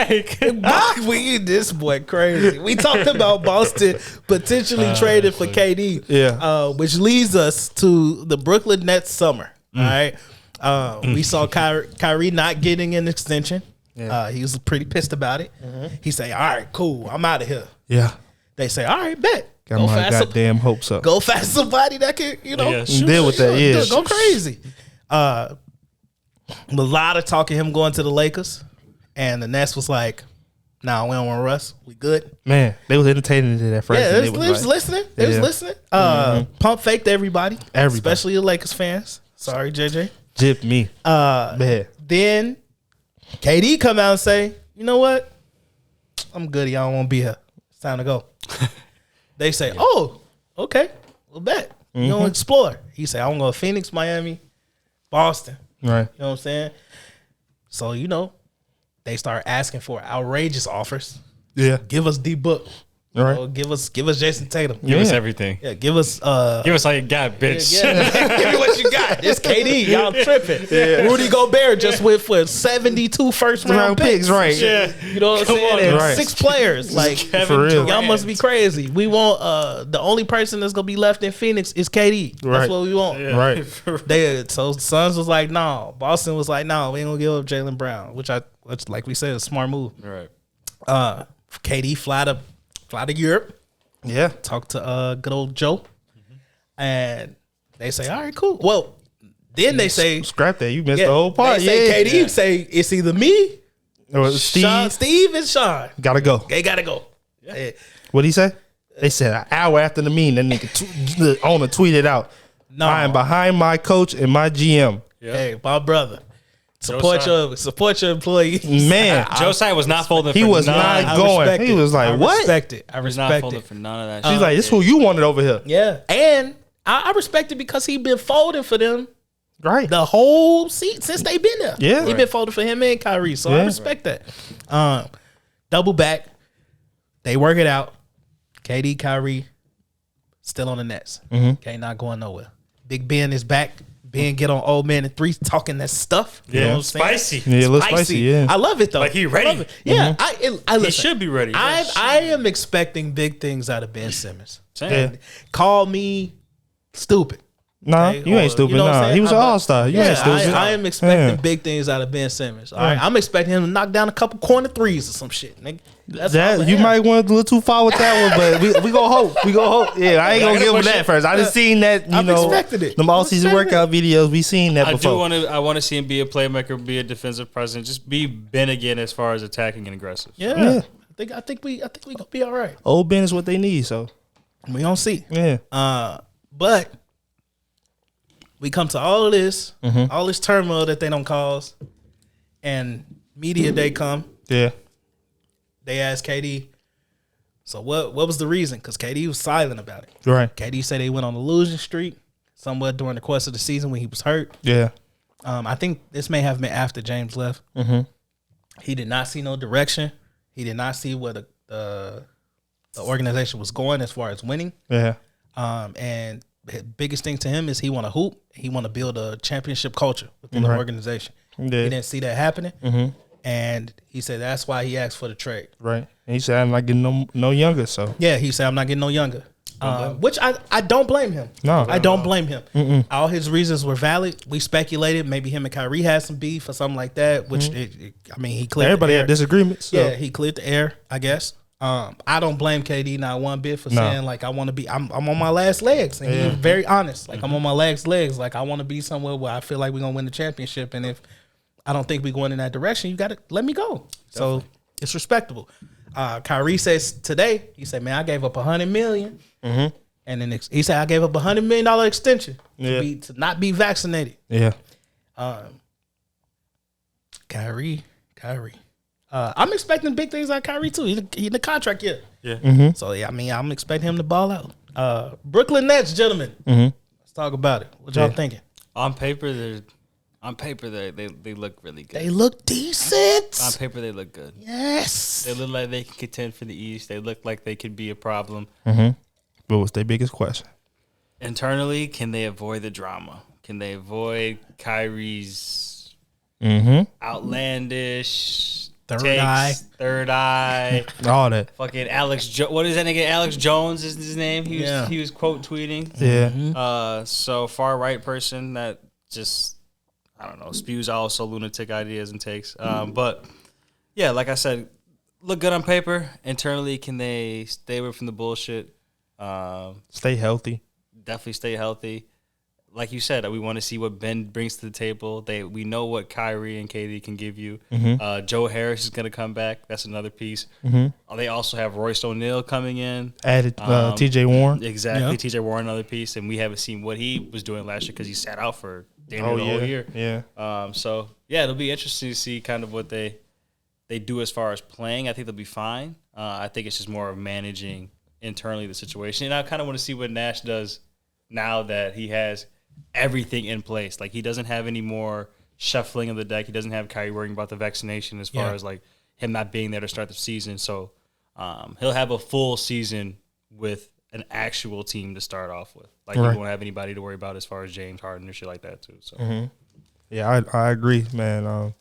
this boy crazy. We talked about Boston potentially trading for KD. Yeah. Which leads us to the Brooklyn Nets summer. All right. We saw Kyrie not getting an extension. Yeah. He was pretty pissed about it. He say, "All right, cool. I'm out of here." Yeah. They say, "All right, bet. Got my goddamn hopes up. Go find somebody that can, Deal with that, yeah. go crazy." A lot of talking him going to the Lakers, and the Nets was like, "Nah, we don't want Russ. We good." Man, they was entertaining it at first. Yeah, and they was listening. They was Yeah. listening. Pump faked everybody, especially the Lakers fans. Sorry, JJ. Jip me. Man. Then KD come out and say, "You know what? I'm good. Y'all won't be here. It's time to go. They say, oh, okay, we'll bet. You don't explore. He said, I want to go to Phoenix, Miami, Boston. Right. You know what I'm saying? So, they start asking for outrageous offers. Yeah. Give us D-Book. Right. Give us Jason Tatum. Give us everything. Yeah, give us all you got, bitch. give me what you got. It's KD. Y'all tripping. Yeah. Rudy Gobert just went for 72 first round picks. Right. Yeah. You know what I'm saying? And right. 6 players. Like For real. y'all must be crazy. We want the only person that's gonna be left in Phoenix is KD. That's Right. what we want. Yeah. Right. So the Suns was like, no. Boston was like, no, we ain't gonna give up Jaylen Brown, which like we said, is a smart move. Right. KD fly to Europe. Yeah. Talk to good old Joe, and they say, all right, cool. Well, then they say, Scrap that. You missed the whole part. They say KD say it's either me, Or Steve. Steve and Sean. Gotta go. They gotta go. Yeah. What'd he say? They said an hour after the meeting, that nigga the owner tweeted out, No. I am behind my coach and my GM. Hey, my brother. Support your employee. Man, Joe Tsai was not folding for he was none. not going. He was like, what? Respect it. I He was not respect folding it. for none of that She's shit. like, this who you wanted over here. Yeah. And I respect it because he been folding for them Right. the whole seat since they been there. Yeah. He been folding for him and Kyrie. So I Yeah. respect that. Double back. They work it out. KD, Kyrie, still on the Nets. Okay, not going nowhere. Big Ben is back. Ben get on old man and 3 talking that stuff. You know what I'm saying? Spicy. Yeah, a little spicy. Yeah. I love it though. Like he ready. I love it. Yeah, I He listen. should be ready. I am expecting big things out of Ben Simmons. Same. Yeah. Call me stupid. Nah, okay? you Or, ain't stupid. you know what I'm Nah, saying? he was an all-star. You ain't stupid. I am expecting Yeah. big things out of Ben Simmons. All right, I'm expecting him to knock down a couple corner threes or some shit, nigga. That's all That I you have. might went a little too far with that one, but we gonna hope. We gonna hope. Yeah, I ain't gonna give him that first. I just seen that. You I've know, expected it. them all-season I've expected workout videos. We seen that I before. I want to see him be a playmaker, be a defensive presence, just be Ben again as far as attacking and aggressive. Yeah. I think we gonna be all right. Old Ben is what they need. So We gonna see. yeah, But we come to all of this, Mm-hmm. all this turmoil that they don't cause, and media day come. yeah, They ask KD, so what was the reason? Because KD was silent about it. right. KD said they went on a losing streak somewhere during the course of the season when he was hurt. Yeah, I think this may have been after James left. Mm-hmm. He did not see no direction. He did not see where the organization was going as far as winning. yeah, And the biggest thing to him is he want to hoop. He want to build a championship culture within the Right. organization. Yeah. He didn't see that happening. Mm-hmm. And he said that's why he asked for the trade. right. And he said I'm not getting no younger. So Yeah, he said I'm not getting no younger. Which I don't blame him. No. I don't blame him. All his reasons were valid. We speculated maybe him and Kyrie had some beef or something like that. Which he cleared. everybody the air. had disagreements. So. Yeah, he cleared the air, I guess. I don't blame KD not one bit for No. saying like I want to be. I'm on my last legs, and he was very honest. Like I'm on my last legs. Like I want to be somewhere where I feel like we're gonna win the championship, and if I don't think we're going in that direction, you got to let me go. So it's respectable. Kyrie says today, he said, "Man, I gave up $100 million, and then he said I gave up $100 million extension to not be vaccinated." Yeah, Kyrie. I'm expecting big things out of Kyrie too. He in the contract year. Yeah. So yeah, I'm expecting him to ball out. Brooklyn Nets, gentlemen. Let's talk about it. What y'all thinking? On paper, they look really good. They look decent. On paper, they look good. Yes. They look like they can contend for the East. They look like they could be a problem. but what's their biggest question? Internally, can they avoid the drama? Can they avoid Kyrie's outlandish Third takes, eye. third eye? All that. Fucking what is that nigga? Alex Jones is his name. He was quote tweeting. Yeah, So far right person that just I don't know spews also lunatic ideas and takes. But yeah, like I said, look good on paper. Internally, can they stay away from the bullshit? stay healthy. Definitely stay healthy. Like you said, we want to see what Ben brings to the table. We know what Kyrie and KD can give you. Joe Harris is going to come back. That's another piece. They also have Royce O'Neal coming in. Added T.J. Warren. Exactly. Yeah. T.J. Warren, another piece. And we haven't seen what he was doing last year because he sat out for damn near the whole year. Yeah, So, yeah, it'll be interesting to see kind of what they they do as far as playing, I think they'll be fine. I think it's just more of managing internally the situation. And I kind of want to see what Nash does now that he has everything in place. Like, he doesn't have any more shuffling of the deck. He doesn't have Kyrie worrying about the vaccination as far as, like, him not being there to start the season. So he'll have a full season with an actual team to start off with. Like, he won't have anybody to worry about as far as James Harden or shit like that, too. So, Yeah, I agree, man.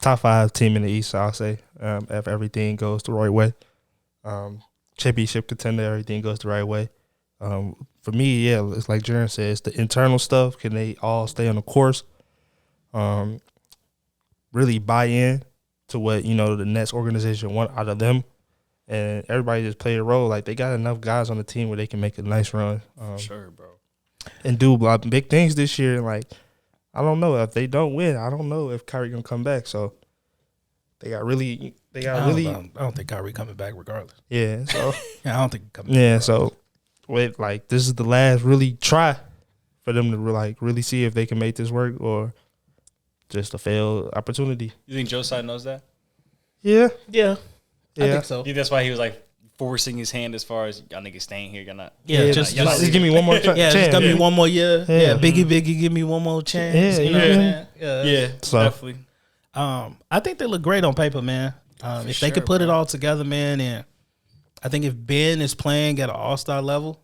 Top 5 team in the East, I'll say, if everything goes the right way. Championship contender, everything goes the right way. For me, yeah, it's like Jaren says, the internal stuff, can they all stay on the course? Really buy in to what, the Nets organization want out of them, and everybody just play a role. Like, they got enough guys on the team where they can make a nice run. sure, bro. And do big things this year. And, like, I don't know if they don't win. I don't know if Kyrie gonna come back. So I don't think Kyrie coming back regardless. Yeah. So I don't think coming yeah. back. So this is the last really try for them to really see if they can make this work, or just a failed opportunity. You think Joe Tsai knows that? Yeah. Yeah. I think so. You think that's why he was like forcing his hand as far as y'all niggas staying here? Y'all not. Yeah, just give me one more chance. Yeah, just give me one more year. Yeah, Biggie, give me one more chance. Yeah, you know what I'm saying? Yeah. So, definitely. I think they look great on paper, man. If they could put it all together, man, and I think if Ben is playing at an all-star level,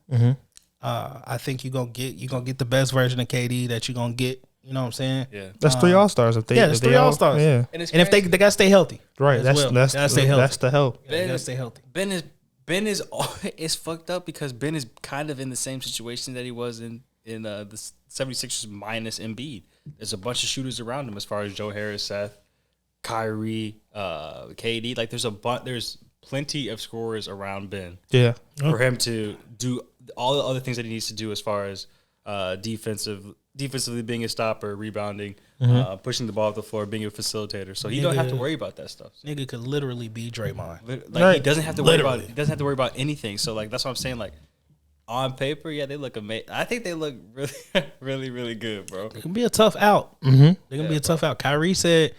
I think you're gonna get the best version of KD that you're gonna get. You know what I'm saying? Yeah. That's 3 All-Stars. That's 3 All-Stars. Yeah. And if they gotta stay healthy, right? That's the help. They gotta stay healthy. Ben is fucked up because Ben is kind of in the same situation that he was in the 76ers minus Embiid. There's a bunch of shooters around him as far as Joe Harris, Seth, Kyrie, KD. Like, there's plenty of scorers around Ben. Yeah. For him to do all the other things that he needs to do as far as defensively being a stopper, rebounding, pushing the ball off the floor, being a facilitator. So he don't have to worry about that stuff. Nigga could literally be Draymond. Like, he doesn't have to worry about it. He doesn't have to worry about anything. So, like, that's what I'm saying. Like, on paper, yeah, they look amazing. I think they look really, really, really good, bro. It can be a tough out. They're gonna be a tough out. Kyrie said,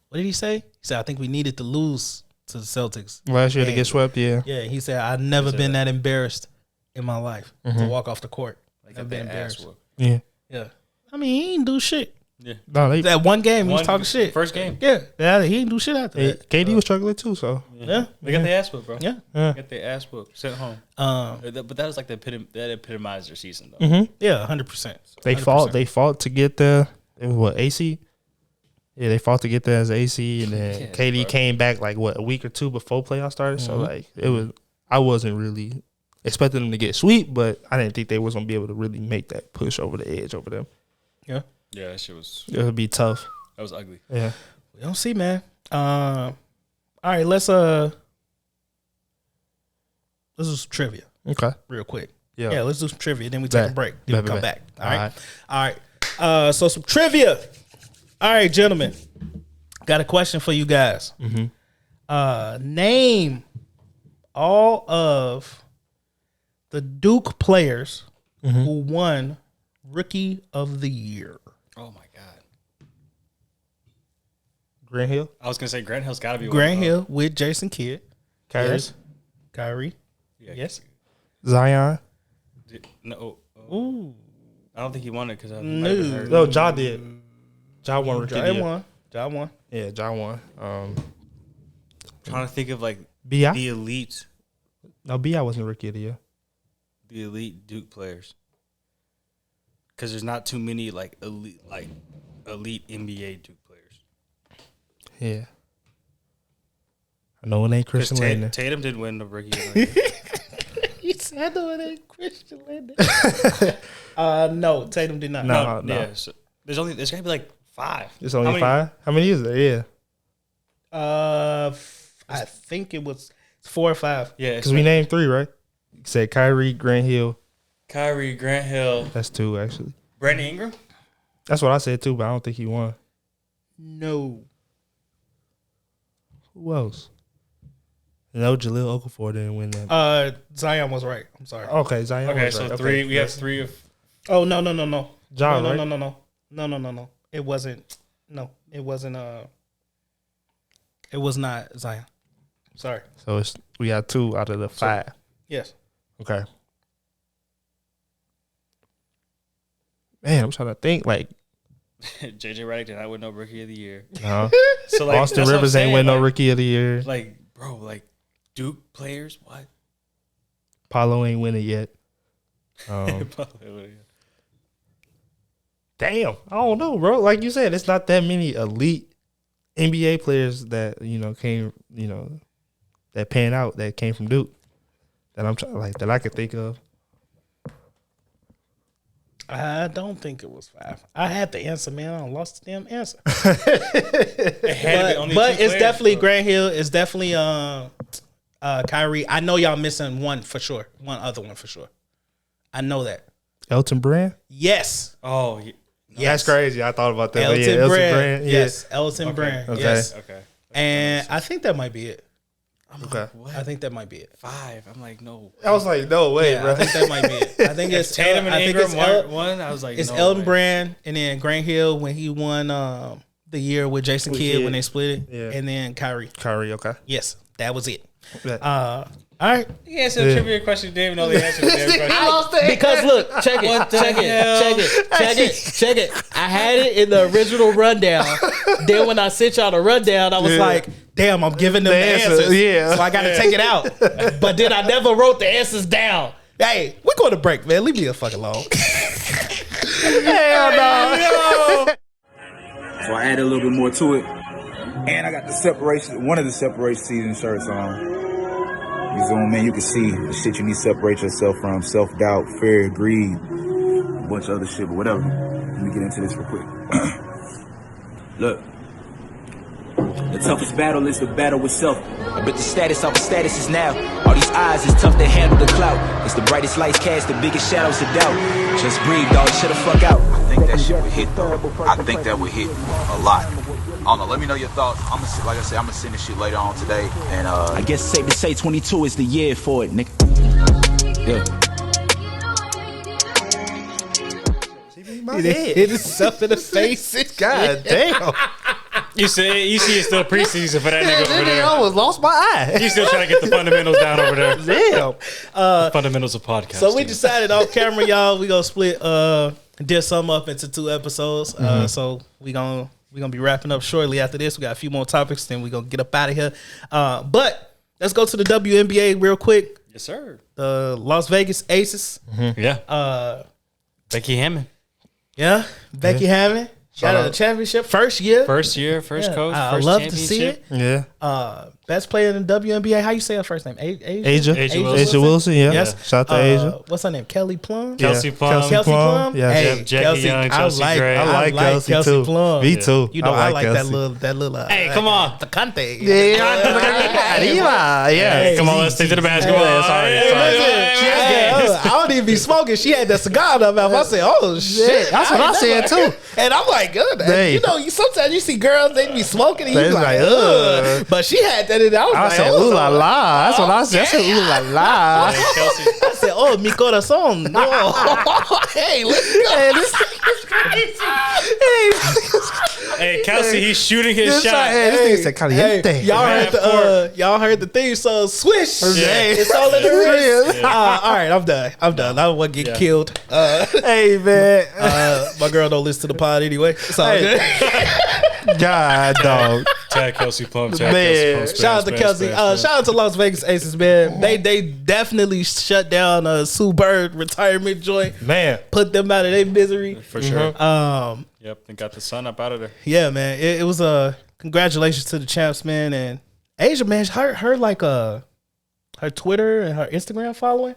what did he say? He said, I think we needed to lose to the Celtics last year to get swept. Yeah. Yeah, he said, I've never been that embarrassed in my life to walk off the court. Like, I've been embarrassed. Yeah. Yeah. I mean, he didn't do shit. Yeah. No, that one game, he was talking shit. First game. Yeah, he didn't do shit after that. KD was struggling too, so. Yeah. They got their ass whooped, bro. Yeah. They got their ass whooped. Sent home. But that was like that epitomized their season, though. Yeah, 100%. They fought to get the AC? Yeah, they fought to get there as AC, and then KD came back like a week or two before playoffs started. So like I wasn't really expecting them to get sweep, but I didn't think they was gonna be able to really make that push over the edge over them. Yeah. Yeah, that shit was. It would be tough. That was ugly. Yeah. We don't see, man. All right, let's do some trivia. Okay. Real quick. Yeah. Let's do some trivia. Then we take a break. Then we come back. All right. All right. So some trivia. All right, gentlemen. Got a question for you guys. Name all of the Duke players who won Rookie of the Year. Oh my god. Grant Hill. I was gonna say Grant Hill's got to be Grant Hill with Jason Kidd. Kyrie. Yes. Kyrie. Yeah. Yes. Zion. No. Ooh. I don't think he won it because I No, Ja did. Ja won Rookie of the Year. Ja won. Yeah, Ja won. Trying to think of like B.I.? the elite. No, B.I. wasn't Rookie of the Year. The elite Duke players. Because there's not too many like elite NBA Duke players. Yeah. I know it ain't Christian Laettner. Tatum did win the Rookie of the Year. He said no, it ain't Christian Laettner. No, Tatum did not. No. Yeah, so there's gotta be like 5. It's only 5? How many is there? Yeah. I think it was 4 or 5. Yeah, because we named 3, right? You said Kyrie, Grant Hill. Kyrie, Grant Hill. That's 2, actually. Brandon Ingram? That's what I said, too, but I don't think he won. No. Who else? No, Jahlil Okafor didn't win that. Zion was right. I'm sorry. Okay, Zion Okay, was so right. 3. We have 3 of. Oh, no. John, no, right? no. It wasn't. No, it wasn't. It was not Zion. Sorry. So we got 2 out of the 5. Yes. Okay. Man, I'm trying to think. Like, JJ Redick did not win no Rookie of the Year. no. So like, Austin that's what I'm Rivers ain't saying, win no like- Rookie of the Year. Like, bro, like Duke players, what? Paulo ain't win it yet. Damn, I don't know, bro. Like you said, it's not that many elite NBA players that came, that pan out that came from Duke that I'm trying that I could think of. I don't think it was 5. I had the answer, man. I lost the damn answer. It had to be only but two it's players, definitely bro. Grant Hill. It's definitely Kyrie. I know y'all missing one for sure. One other one for sure. I know that. Elton Brand. Yes. Oh, yeah. That's crazy. I thought about that. Elton, but yeah, Brand. Brand. Yeah. Yes. Elton Brand. Okay. Yes. Okay. And I think that might be it. Okay. What? I think that might be it. 5. I'm like, no. I was like, no way, Yeah, bro. I think that might be it. I think it's Tatum and I think Ingram it's one. I was like, It's no Elton way. Brand and then Grant Hill when he won the year with Jason Kidd when they split it. Yeah. And then Kyrie. Kyrie. Okay. Yes, that was it. Yeah. All right. He answered a trivia question. Didn't even know the answer to the question. Because look, check it, What the check hell? it. Check it. I had it in the original rundown. Then when I sent y'all the rundown, I was Yeah. like, damn, I'm giving them the answer, answers. yeah. So I got to take it out. But then I never wrote the answers down. Hey, we're going to break, man. Leave me the fuck alone. Hell no. So I added a little bit more to it. And I got the separation, one of the separation season shirts on. You zoom in, you can see the shit you need to separate yourself from. Self-doubt, fear, greed, a bunch of other shit, but whatever. Let me get into this real quick. Look. The toughest battle is the battle with self. But the status of status is now. All these eyes is tough to handle the clout. It's the brightest lights cast, the biggest shadows to doubt. Just breathe, dog. Shut the fuck out. I think that shit would hit though. I think that would hit a lot. I don't know. Let me know your thoughts. Like I said, I'm gonna send this shit later on today. And I guess it's safe to say 22 is the year for it, nigga. Yeah. Hit himself in the face. God damn. You see it's still preseason for that nigga over I there. almost lost my eye. He's still trying to get the fundamentals down over there. Damn. Fundamentals of podcasting. So we decided off camera, y'all, we gonna split did some up into 2 episodes. So we gonna be wrapping up shortly after this. We got a few more topics, then we gonna get up out of here. But let's go to the WNBA real quick. Yes, sir. The Las Vegas Aces. Yeah. Becky Hammond. Yeah, Becky Hammond got a championship first year. First year, first Yeah, coach, I first love to see championship. it. Yeah. Best player in the WNBA. How you say her first name? Asia Wilson. Wilson. Yeah. Yes. Shout out to Asia. What's her name? Kelly Plum. Kelsey Plum. Kelsey Kelsey Plum. Yeah. Hey, Jackie Kelsey, Young, Chelsea Gray. I like Kelsey too. Plum. Me too. You know, I like that Kelsey. little. Hey, come on. Picante. Yeah. Hey, come on, let's stick to the basketball. Yeah, sorry. I don't even be smoking. She had that cigar in her mouth. I said, "Oh shit!" That's what I said too. And I'm like, "Good." Hey. You know, sometimes you see girls they be smoking, and you They be like, like, "Ugh." ugh. But she had that in there. I was I like, said, "Oh, ooh la la. That's what I said. I said, ooh la la. Kelsey. I said, "Oh, mi corazón." No. Hey, let's go. Hey, Kelsey, he's shooting his This shot. nigga said caliente. Y'all heard the theme song swish. Yeah. It's all in the wrist. All right, I'm done. I don't want to get killed. Hey man. My girl don't listen to the pod anyway. It's all good. God dog. Tag Kelsey Plum. Tag Man. Kelsey Plum. Shout out to Kelsey. Shout out to Las Vegas Aces, man. They definitely shut down Sue Bird retirement joint. Man. Put them out of their misery. For sure. Yep. And got the sun up out of there. Yeah, man. It was congratulations to the champs, man. And Asia, man, her like her Twitter and her Instagram following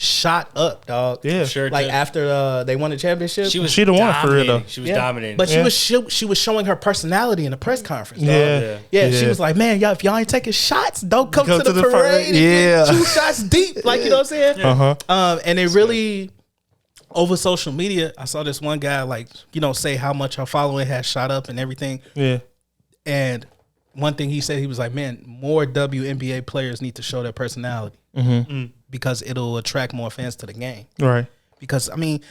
shot up, dog. Yeah. Sure Like did. after they won the championship. She the one for real, though. She was dominating. But Yeah. she was showing her personality in the press conference. Dog. Yeah. Yeah, she was like, "Man, y'all, if y'all ain't taking shots, don't come to the parade. parade. and get Yeah. 2 shots deep, like you know what I'm saying." And it really over social media. I saw this one guy say how much her following has shot up and everything. Yeah. And one thing he said, he was like, "Man, more WNBA players need to show their personality because it'll attract more fans to the game." Right. Because I mean,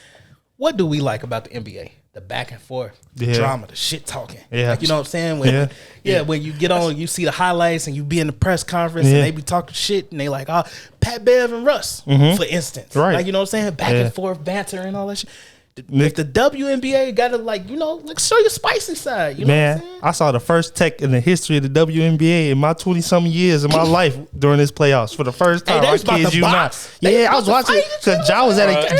what do we like about the NBA? the back and forth, the Yeah. drama, the shit talking. Yeah. Like, you know what I'm saying? When, when you get on, you see the highlights and you be in the press conference and they be talking shit and they like, oh, Pat Bev and Russ, for instance. Right. Like, you know what I'm saying? Back and forth banter and all that shit. If the WNBA got to, like, you know, like show your spicy side. You know what I'm saying? I saw the first tech in the history of the WNBA in my 20-something years of my life during this playoffs for the first time. they I was about kid to you box. not. They Yeah, I was was about to watching fight each because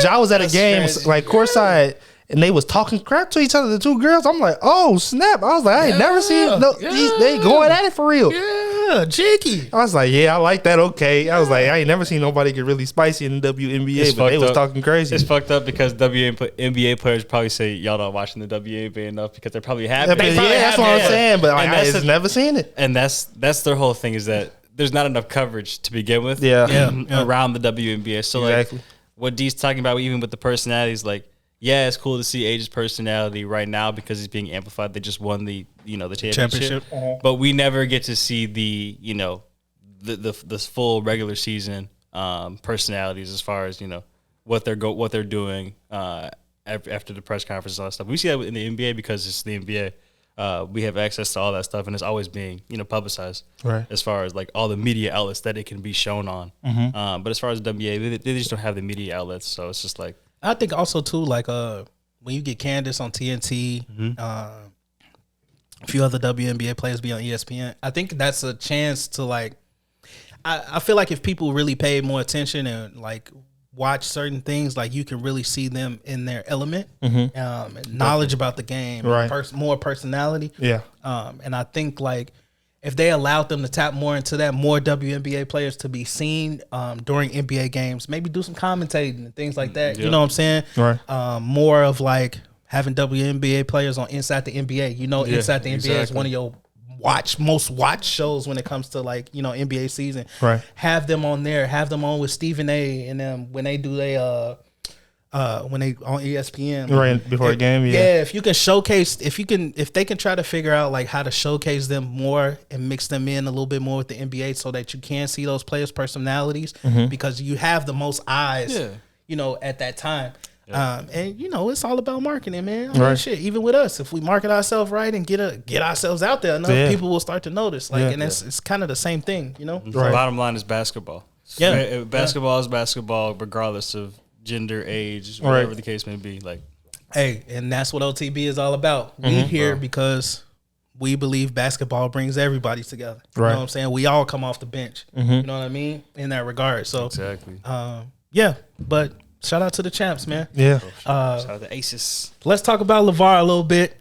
Ja was at a game crazy. like courtside. And they was talking crap to each other, the two girls. I'm like, oh, snap. I was like, I ain't never seen they going at it for real. Yeah, jiggy. I was like, yeah, I like that. Okay. I was like, I ain't never seen nobody get really spicy in the WNBA, It's but they fucked was up. talking crazy. It's fucked up because NBA players probably say y'all not watching the WNBA enough because they're probably happy. That's what I'm saying. But like, And I that's just never seen it. And that's their whole thing is that there's not enough coverage to begin with. Yeah. Around the WNBA. So Exactly. like what D's talking about, even with the personalities, like yeah, it's cool to see Age's personality right now because he's being amplified. They just won the championship. But we never get to see the the full regular season personalities as far as what they're doing after the press conference and all that stuff. We see that in the NBA because it's the NBA. We have access to all that stuff, and it's always being publicized. Right. As far as like all the media outlets that it can be shown on. But as far as the WNBA, they just don't have the media outlets, so it's just like. I think also too, like when you get Candace on TNT, a few other WNBA players be on ESPN. I think that's a chance to like. I feel like if people really pay more attention and like watch certain things, like you can really see them in their element, and knowledge about the game, Right. more personality. Yeah. And I think like if they allowed them to tap more into that, more WNBA players to be seen during NBA games, maybe do some commentating and things like that. You know what I'm saying? Right. More of like having WNBA players on Inside the NBA. Inside the NBA is one of your most watched shows when it comes to like NBA season. Right. Have them on there. Have them on with Stephen A. and them when they do when they on ESPN Right before a game. Yeah, if you can showcase, if they can try to figure out like how to showcase them more and mix them in a little bit more with the NBA so that you can see those players' personalities because you have the most eyes, at that time. And it's all about marketing, man. I mean, Right. shit, even with us, if we market ourselves right and get ourselves out there enough, people will start to notice. Like, and it's kind of the same thing, The bottom line is basketball. Yeah. Basketball is basketball, regardless of gender, age, whatever the case may be. Like, hey, and that's what OTB is all about. We here because we believe basketball brings everybody together. You know what I'm saying? We all come off the bench. You know what I mean? In that regard. So exactly. But shout out to the champs, man. Yeah. Shout out to Aces. Let's talk about LeVar a little bit.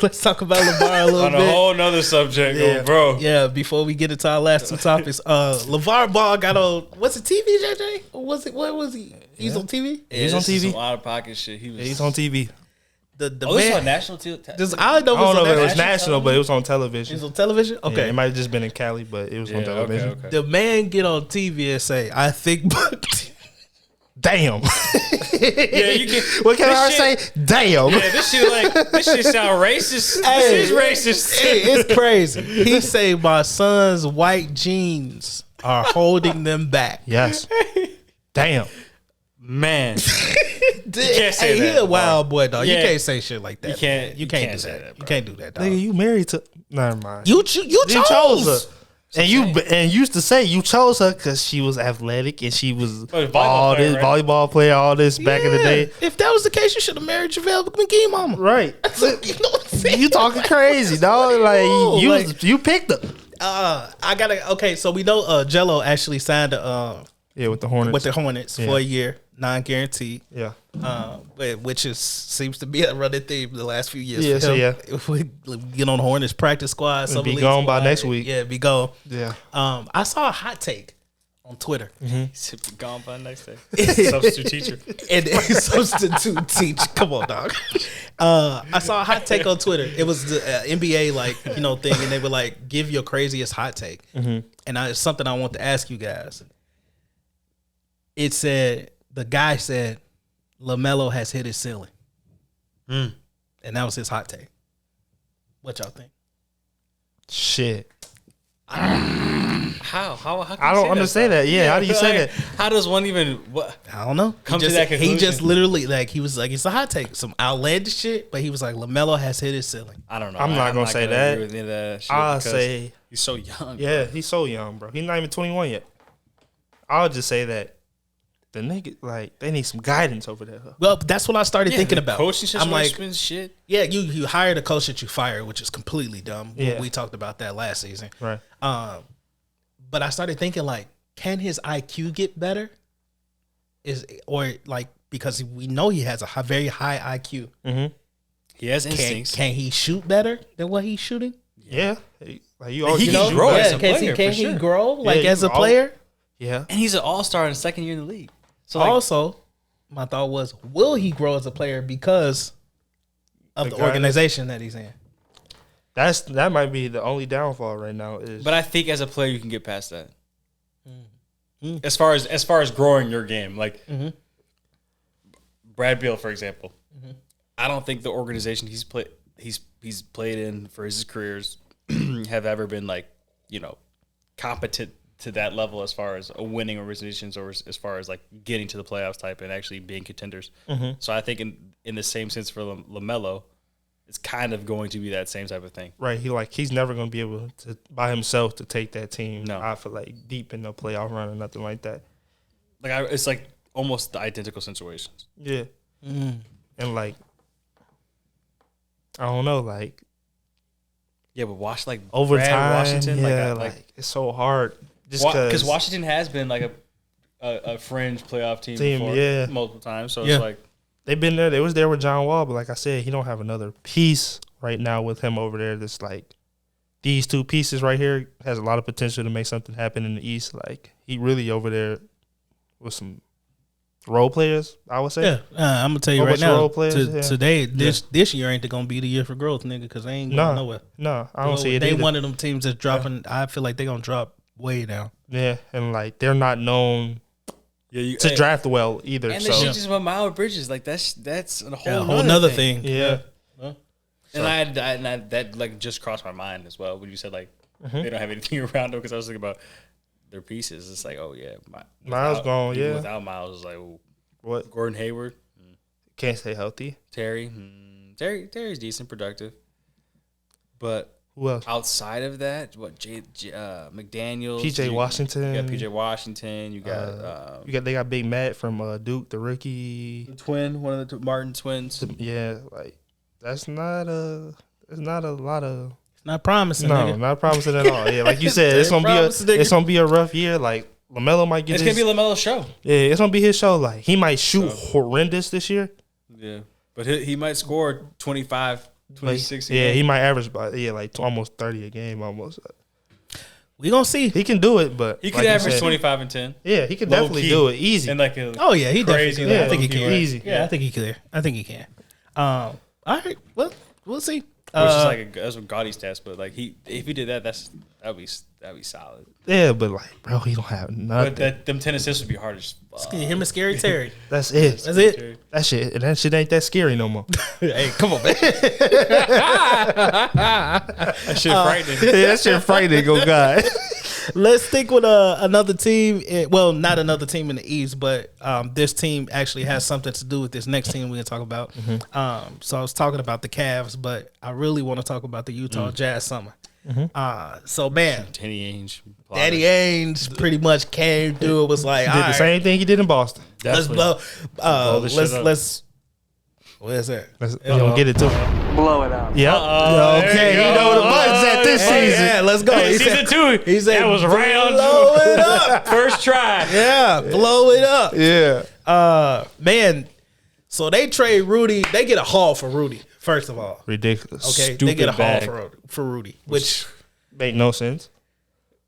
Let's talk about LeVar a little On bit. a whole nother subject, bro. Yeah, before we get into our last two topics, LeVar Ball got on. What's it, TV, JJ? Or was it? What was he? He's on TV. Yeah, He's on this is TV. some out of pocket shit. He's on TV. The Oh, this is on man. national TV. I don't I don't know if it was national. national, but it was on television. He's on television. Yeah, Okay, it might have just been in Cali, but it was on television. Okay. the man get on TV and say, "I think." Damn. Yeah, you can. What can this I shit- say? Damn. Yeah, this shit sound racist. This is racist. Hey, it's crazy. He say my son's white jeans are holding them back. Yes. Damn. Man, Hey, say he that, a wild boy, dog. Yeah. You can't say shit like that. You can't- man. you can't can't do say that. that, You bro. can't do that, dog. Nigga, you married to. Never mind. You chose her. And you used to say you chose her because she was athletic and she was volleyball all player, this right? volleyball player, all this back in the day. If that was the case, you should have married JaVale McGee, mama. Right. You know what I'm saying? You talking crazy, dog. Like No, you picked her. I gotta. Okay, so we know Jello actually signed Yeah, with the Hornets. with the Hornets for a year, non-guaranteed. yeah. Which seems to be a running theme the last few years. Yeah, for so him. yeah. If we get on the Hornets practice squad, And summer be league gone by squad, next week. Yeah, be gone. Yeah. I saw a hot take on Twitter. gone by next day. Substitute teacher. And substitute teach. Come on, dog. I saw a hot take on Twitter. It was the NBA thing, and they were like, "Give your craziest hot take." And it's something I want to ask you guys. It said the guy said LaMelo has hit his ceiling, and that was his hot take. What y'all think? Shit. How can I you don't say understand that. Yeah, how do you say that? How does one even what? I don't know. Come he just, to that conclusion? He just literally he was like, it's a hot take, some outlandish shit, but he was like, LaMelo has hit his ceiling. I don't know. I'm not gonna say that. Agree with any of that shit I'll because say he's so young. yeah, he's so young, bro. He's not even 21 yet. I'll just say that the nigga they need some guidance over there. Well, that's what I started thinking about. Coaching I'm like, shit. yeah, you hired a coach that you fired, which is completely dumb. Yeah. We talked about that last season. Right. But I started thinking can his IQ get better? Because we know he has a very high IQ. Mm-hmm. He has instincts. Can he shoot better than what he's shooting? Yeah. Like you always He can shoot grow better. as a player, Can for he sure. grow Yeah, as a player? Yeah. And he's an all-star in the second year in the league. So Also, my thought was, will he grow as a player because of the guy- organization that he's in? That might be the only downfall right now is but I think as a player you can get past that. As far as growing your game, Brad Beal, for example, I don't think the organization he's played in for his careers have ever been competent to that level as far as winning organizations or as far as getting to the playoffs type and actually being contenders. So I think in the same sense for LaMelo, it's kind of going to be that same type of thing. right. He's never going to be able to by himself to take that team. No. I feel deep in the playoff run or nothing like that. It's almost the identical situations. Yeah. And I don't know, Yeah, but watch over Brad time, Washington, yeah, it's so hard. Just because Washington has been a fringe playoff team before, yeah. multiple times. So Yeah. it's they've been there. They was there with John Wall, but like I said, he don't have another piece right now with him over there. That's these two pieces right here has a lot of potential to make something happen in the East. He really over there with some role players, I would say. Yeah, I'm gonna tell you Whole right bunch of now. role players, yeah. Today, this year ain't gonna be the year for growth, nigga, because they ain't going nowhere. No, I don't see it They either. one of them teams that's dropping. I feel like they gonna drop way down. Yeah, and they're not known to draft well either. and so the shit just about Miles Bridges, that's a whole, A whole nother thing. yeah. And I that just crossed my mind as well when you said they don't have anything around them because I was thinking about their pieces. It's oh yeah, Miles gone, even yeah. Without Miles, it's What? Gordon Hayward, Can't stay healthy. Terry's decent, productive, but Who else? outside of that, McDaniels, PJ Washington. You got PJ Washington. You got They got Big Matt from Duke, the rookie. the twin, one of the Martin twins. Yeah, that's not a lot of It's not promising. no, nigga. not promising at all. Yeah, like you said, it's gonna promising, nigga. it's gonna be a rough year. LaMelo might get It's his, gonna be LaMelo's show. yeah, it's gonna be his show. He might shoot horrendous this year. Yeah, but he might score 25, 26. Yeah, he might average about almost 30 a game almost. We gonna see. He can do it, but He could like you average said, 25 and 10. Yeah, he can Low definitely key. do it easy. And Oh yeah, he Crazy, definitely. yeah, I think he low-key can. easy. Yeah, I think he can. I think he can. All right. Well, we'll see. Which is that's a gaudy stats, but if he did that, that'd be solid. Yeah, but bro, he don't have nothing. But them 10 assists would be hard as fuck. him and Scary Terry. That's it. That's it. That shit ain't that scary no more. Hey, come on, man. That shit frightening. Yeah, that shit frightening. Oh God. Let's stick with another team. Well, not another team in the East, but this team actually has something to do with this next team we're going to talk about. So I was talking about the Cavs, but I really want to talk about the Utah Jazz summer. So, man, Danny Ainge. Daddy Ainge pretty much came through. It was like, Did all the right, same thing he did in Boston. let's blow. this shit up. Let's. What is that? Let's gonna get it to him. Blow it out. Yep. Okay, you know the buttons at this season. Yeah, let's go. He Season said, 2. he said, that was right on blow it up. first try. Yeah, blow it up. Yeah. Man, so they trade Rudy. They get a haul for Rudy, first of all. Ridiculous. Okay, they Stupid get a haul bag. for Rudy, which Make no sense.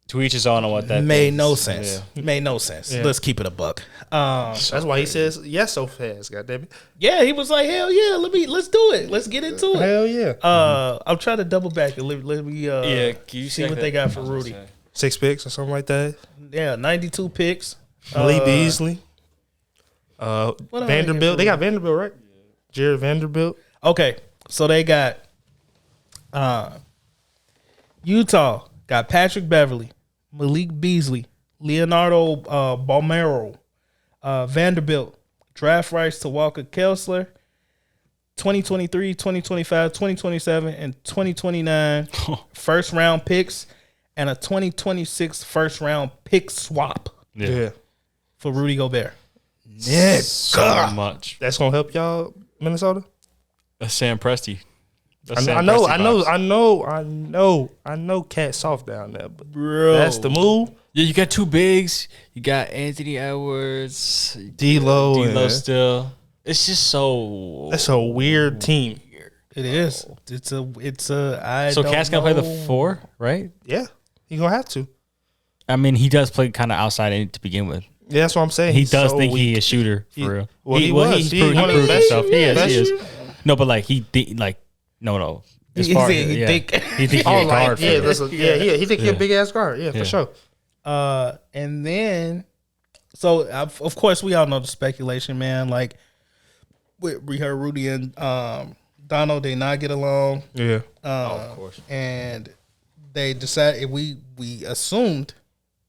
To each his own on what that made means. no sense. Made no sense. Yeah. Let's keep it a buck. That's why he says yes so fast. Goddamn it. Yeah, he was like, hell yeah, let's do it. Let's get into it. Hell yeah. I'm trying to double back and let me Yeah, can you see what they got for Rudy. 6 picks or something like that. Yeah, 92 picks. Malik Beasley. else they got Vanderbilt. for They got Vanderbilt, right? Jared Vanderbilt. Okay, so they got Utah got Patrick Beverly, Malik Beasley, Leonardo Balmero, Vanderbilt, draft rights to Walker Kessler, 2023, 2025, 2027, and 2029 first round picks, and a 2026 first round pick swap Yeah. for Rudy Gobert. So much. That's gonna help y'all, Minnesota. That's Sam Presti. I know. Cat soft down there, but Bro. that's the move. Yeah, you got two bigs. You got Anthony Edwards, D-Lo, D-Lo and- still. It's just so. That's a weird team. It is. It's a. So Cat's gonna play the 4, right? Yeah, he gonna have to. I mean, he does play kind of outside in to begin with. Yeah, that's what I'm saying. He He's does so think weak. he is shooter for He- real. well, he was. He He proved one of the best- himself. He is. best He is. shooter. No, but like he no. As He far said he yeah. think- he think Oh, he's a guard. yeah, for that's real. he think he a big ass guard. Yeah, Yeah. for sure. And then, so of course we all know the speculation, man. Like we heard Rudy and Donald, they not get along. Yeah, Of course. And they decided we assumed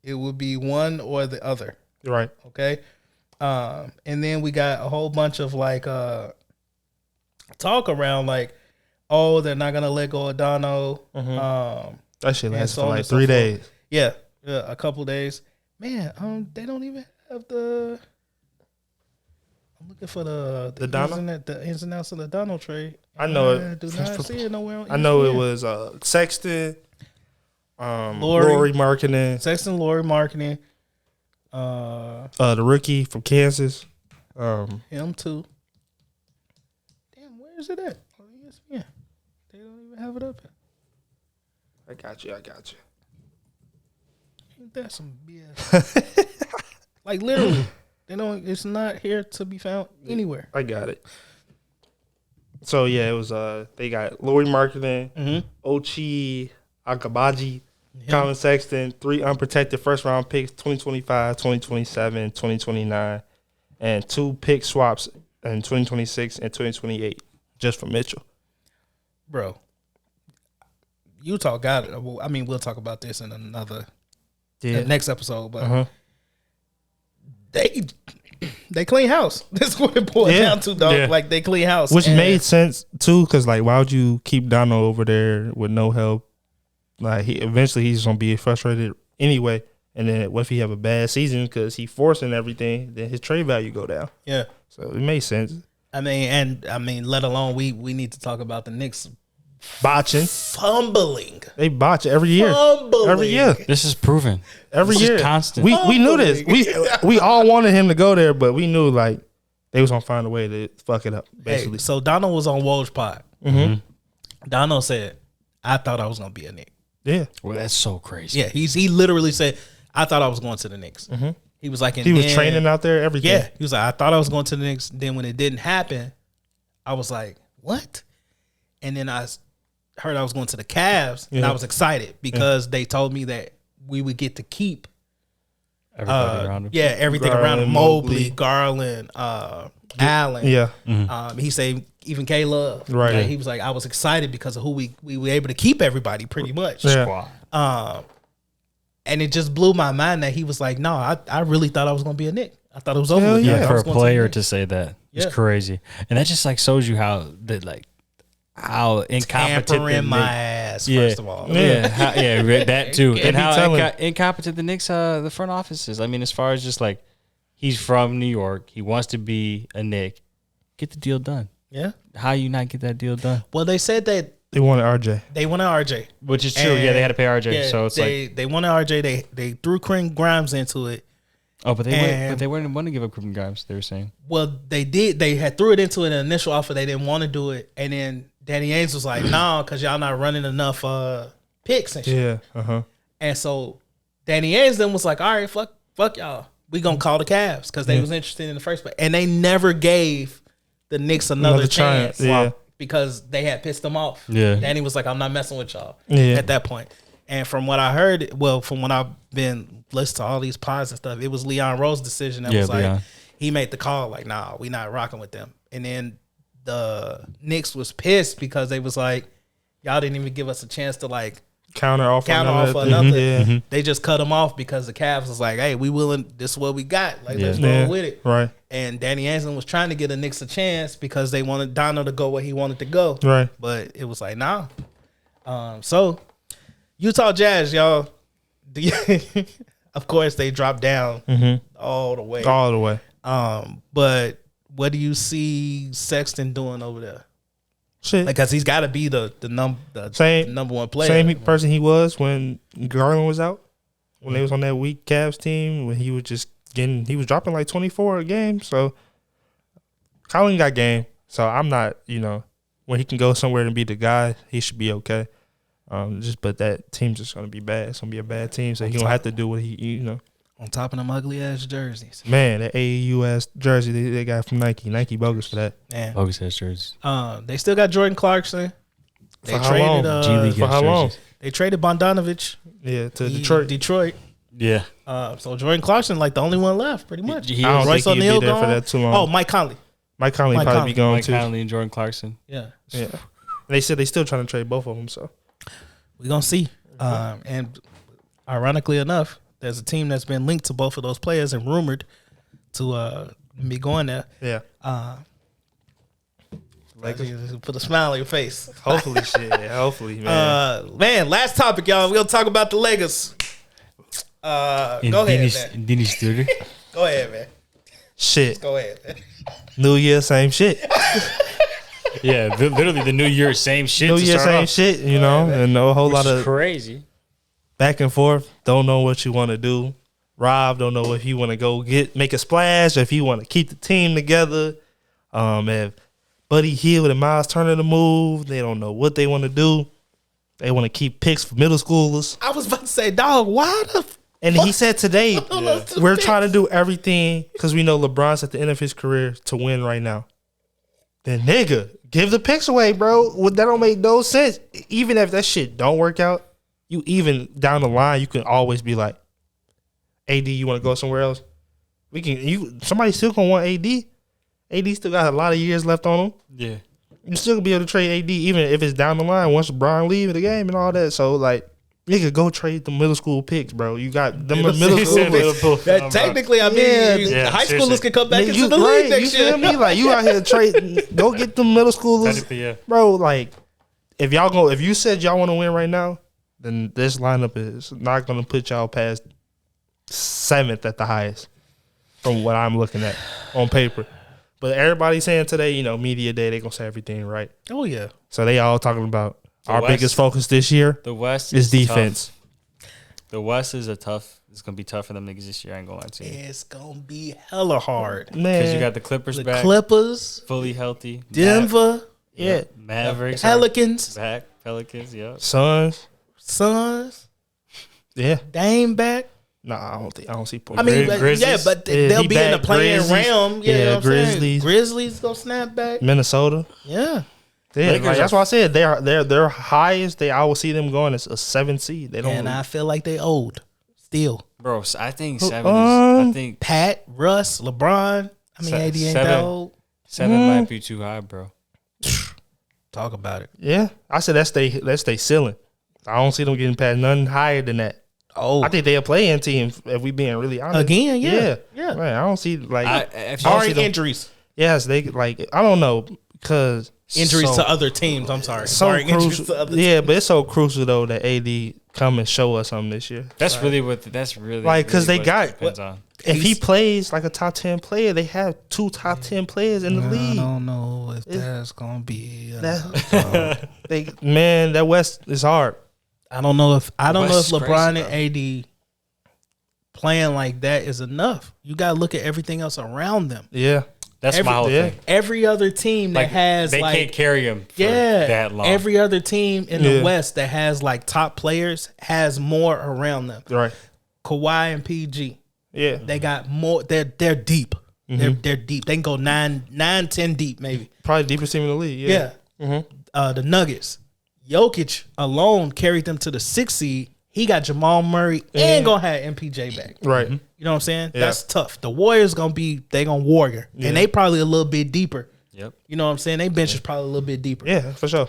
it would be one or the other. you're right. Okay. And then we got a whole bunch of like talk around like, oh, they're not gonna let go of Dono. That shit and lasted so for on like and so 3 forth. days. Yeah, a couple days. Man, they don't even have the. I'm looking for the Dono? the ins and outs of the Dono trade. I know it. I do not see it nowhere. On I know it ESPN. was Sexton, Lori. Lori Markkinen, Sexton, Lori marketing. the rookie from Kansas. Him too. Damn, where is it at? On ESPN. They don't even have it up here. I got you. Ain't that some BS? Like literally, they don't. It's not here to be found anywhere. I got it. So yeah, it was they got Lori Markkinen, Ochi Akabaji, Colin Sexton, 3 unprotected first round picks, 2025, 2027, 2029, and 2 pick swaps in 2026 and 2028 just for Mitchell. Bro, Utah got it. Well, I mean, we'll talk about this in another next episode, but they clean house. That's what it boils down to, dog. Yeah. Like they clean house, Which And made sense too, because like, why would you keep Dono over there with no help? Like, eventually he's gonna be frustrated anyway. And then what if he have a bad season because he forcing everything? Then his trade value go down. Yeah, So it made sense. I mean, let alone we need to talk about the Knicks Botching, fumbling. they botch every year. Fumbling. Every year, This is proven. every This year, is constant. We knew this. We all wanted him to go there, but we knew like they was gonna find a way to fuck it up. Basically, Hey, so Donald was on Woj Pod. Donald said, "I thought I was gonna be a Knick." yeah, Well, that's so crazy. Yeah, he literally said, "I thought I was going to the Knicks." He was like, and he was then- training out there. Everything. Yeah, he was like, I thought I was going to the Knicks. Then when it didn't happen, I was like, what? And then I heard I was going to the Cavs, and I was excited because they told me that we would get to keep Everybody around him. yeah, everything around Garland, him. Mobley, Mobley. Garland, Allen. Yeah, He said even K Love. Right. Like, he was like, I was excited because of who we were able to keep everybody pretty much. yeah. And it just blew my mind that he was like, no, I really thought I was going to be a Knick. I thought it was over Hell with. yeah. I thought I For was a going the player Knicks. to say that is Yeah. crazy, and that just like shows you how incompetent Tampering the my Knicks- ass, Yeah. first of all. that too, and be how telling- incompetent the Knicks, the front office is. I mean, as far as just like he's from New York, he wants to be a Knick, get the deal done. Yeah. How you not get that deal done? Well, they said that They wanted RJ. they wanted RJ. Which is true. Yeah, they had to pay RJ, Yeah, so it's like they wanted RJ. They threw Kareem Grimes into it. oh, but and- they weren't want to give up Quentin Grimes. They were saying Well, they did. They had threw it into an initial offer. They didn't want to do it, and then Danny Ainge was like, "No, because y'all not running enough picks and shit." Yeah, And so Danny Ainge then was like, "All right, fuck y'all. We gonna call the Cavs because they was interested in the first place." And they never gave the Knicks another chance. Yeah. Because they had pissed them off. Yeah. Danny was like, I'm not messing with y'all Yeah. at that point. And from what I heard, well, from when I've been listening to all these pods and stuff, it was Leon Rose's decision that Yeah, was like, Leon. he made the call, like, nah, we not rocking with them. And then the Knicks was pissed because they was like, y'all didn't even give us a chance to like counter offer another. Yeah. They just cut him off because the Cavs was like, hey, we willing. This is what we got. Like, let's roll with it. Right. And Danny Ainge was trying to get the Knicks a chance because they wanted Dono to go where he wanted to go. Right. But it was like, nah. So Utah Jazz, y'all. Of course, they dropped down all the way. All the way. But what do you see Sexton doing over there? Shit. Because he's got to be the number one player. Same person he was when Garland was out. When they was on that weak Cavs team, when he was just he was dropping like 24 a game. So Colin got game. So I'm not, when he can go somewhere and be the guy, he should be okay. But that team's just gonna be bad. It's gonna be a bad team. So he gonna have to do what he. On top of them ugly ass jerseys. Man, that AAU ass jersey they got from Nike. Nike bogus for that. Man. Bogus ass jerseys. They still got Jordan Clarkson. For how long? G League For how long? They traded Bogdanovich. Yeah, to Detroit. Yeah. So Jordan Clarkson, like the only one left, pretty much. I don't Royce think he'd O'Neal be there gone. for that too long. Oh, Mike Conley. Mike Conley probably be gone Mike too. Conley and Jordan Clarkson. Yeah. Yeah. They said they still trying to trade both of them. So We're gonna see. And ironically enough, there's a team that's been linked to both of those players and rumored to be going there. yeah. Put a smile on your face. Hopefully, shit. Hopefully, man. Man, last topic, y'all. We're gonna talk about the Lakers. Go ahead, man. Dennis Studer. Go ahead, man. Shit. Go ahead, man. New Year, same shit. Yeah, literally the New Year, same shit. New to Year, start same off, shit. And a whole lot which is of crazy. back and forth. Don't know what you want to do. Rob don't know if he want to go make a splash or if he want to keep the team together. If Buddy Hield and Miles Turner to move, they don't know what they want to do. They want to keep picks for middle schoolers. I was about to say, dog, why the And he said today, to we're picks? trying to do everything because we know LeBron's at the end of his career to win right now. Then nigga, give the picks away, bro. That don't make no sense. Even if that shit don't work out, you even down the line, you can always be like, AD, you want to go somewhere else? Somebody still gonna want AD. AD still got a lot of years left on him. Yeah. You still gonna be able to trade AD even if it's down the line once LeBron leave the game and all that. So like, nigga, go trade the middle school picks, bro. You got them middle school picks. That technically, I mean, high schoolers can come back into the league next you feel year. me? Like you out here trading, go get them middle schoolers, Technically, yeah. bro. Like if you said y'all want to win right now, then this lineup is not gonna put y'all past 7th at the highest from what I'm looking at on paper. But everybody's saying today, media day, they gonna say everything right. Oh yeah. So they all talking about our West- biggest focus this year The West is is defense. Tough. The West is it's gonna be tough for them niggas this year. I ain't gonna lie to you. It's gonna be hella hard. Man, Because you got the Clippers The back, Clippers, fully healthy. Denver, yeah, Mavericks, Pelicans, back. Pelicans, yeah. Suns, Suns, yeah. Dame back. Nah, I don't see. I mean, Grizzlies. yeah, but Yeah, they'll he be in the back. playing Grizzlies. realm. Yeah, Yeah, you know what I'm saying? Grizzlies. Grizzlies gonna snap back. Minnesota. Yeah. Yeah, Lakers like, that's are- why I said their highest. I will see them going as a 7 seed. They don't. And I feel like they old still. Bro, so I think 7 is. I think Pat, Russ, LeBron. I mean, AD ain't that old. 7 might be too high, bro. Talk about it. Yeah, I said that's they ceiling. I don't see them getting past nothing higher than that. Oh, I think they'll play in team if we being really honest. again, yeah. Man, I don't see like if don't Barring see them- injuries. Yes, they like I don't know because Injuries so- to other teams. I'm sorry. so Barring injuries crucial. to other Yeah, but it's so crucial though that AD come and show us something this year. That's really what. That's really Like, 'cause really they what got- it depends on. If he plays like a top 10 player, they have 2 top 10 players in the I league. don't know if that's gonna be. That West is hard. I don't know if West is LeBron crazy, and AD playing like that is enough. You gotta look at everything else around them. Yeah, That's my whole yeah. thing. Every other team that Like has they like can't carry him for yeah, that long. every other team in Yeah. the West that has like top players has more around them. right. Kawhi and PG, Yeah, they got more. They're deep. They're deep. They can go 9, 10 deep maybe. probably deepest team in the league. Yeah. The Nuggets, Jokic alone carried them to the 6th seed. He got Jamal Murray and gonna have MPJ back. right. You know what I'm saying? Yeah. That's tough. The Warriors they gonna warrior, and they probably a little bit deeper. Yep. You know what I'm saying? They bench is probably a little bit deeper. Yeah, for sure.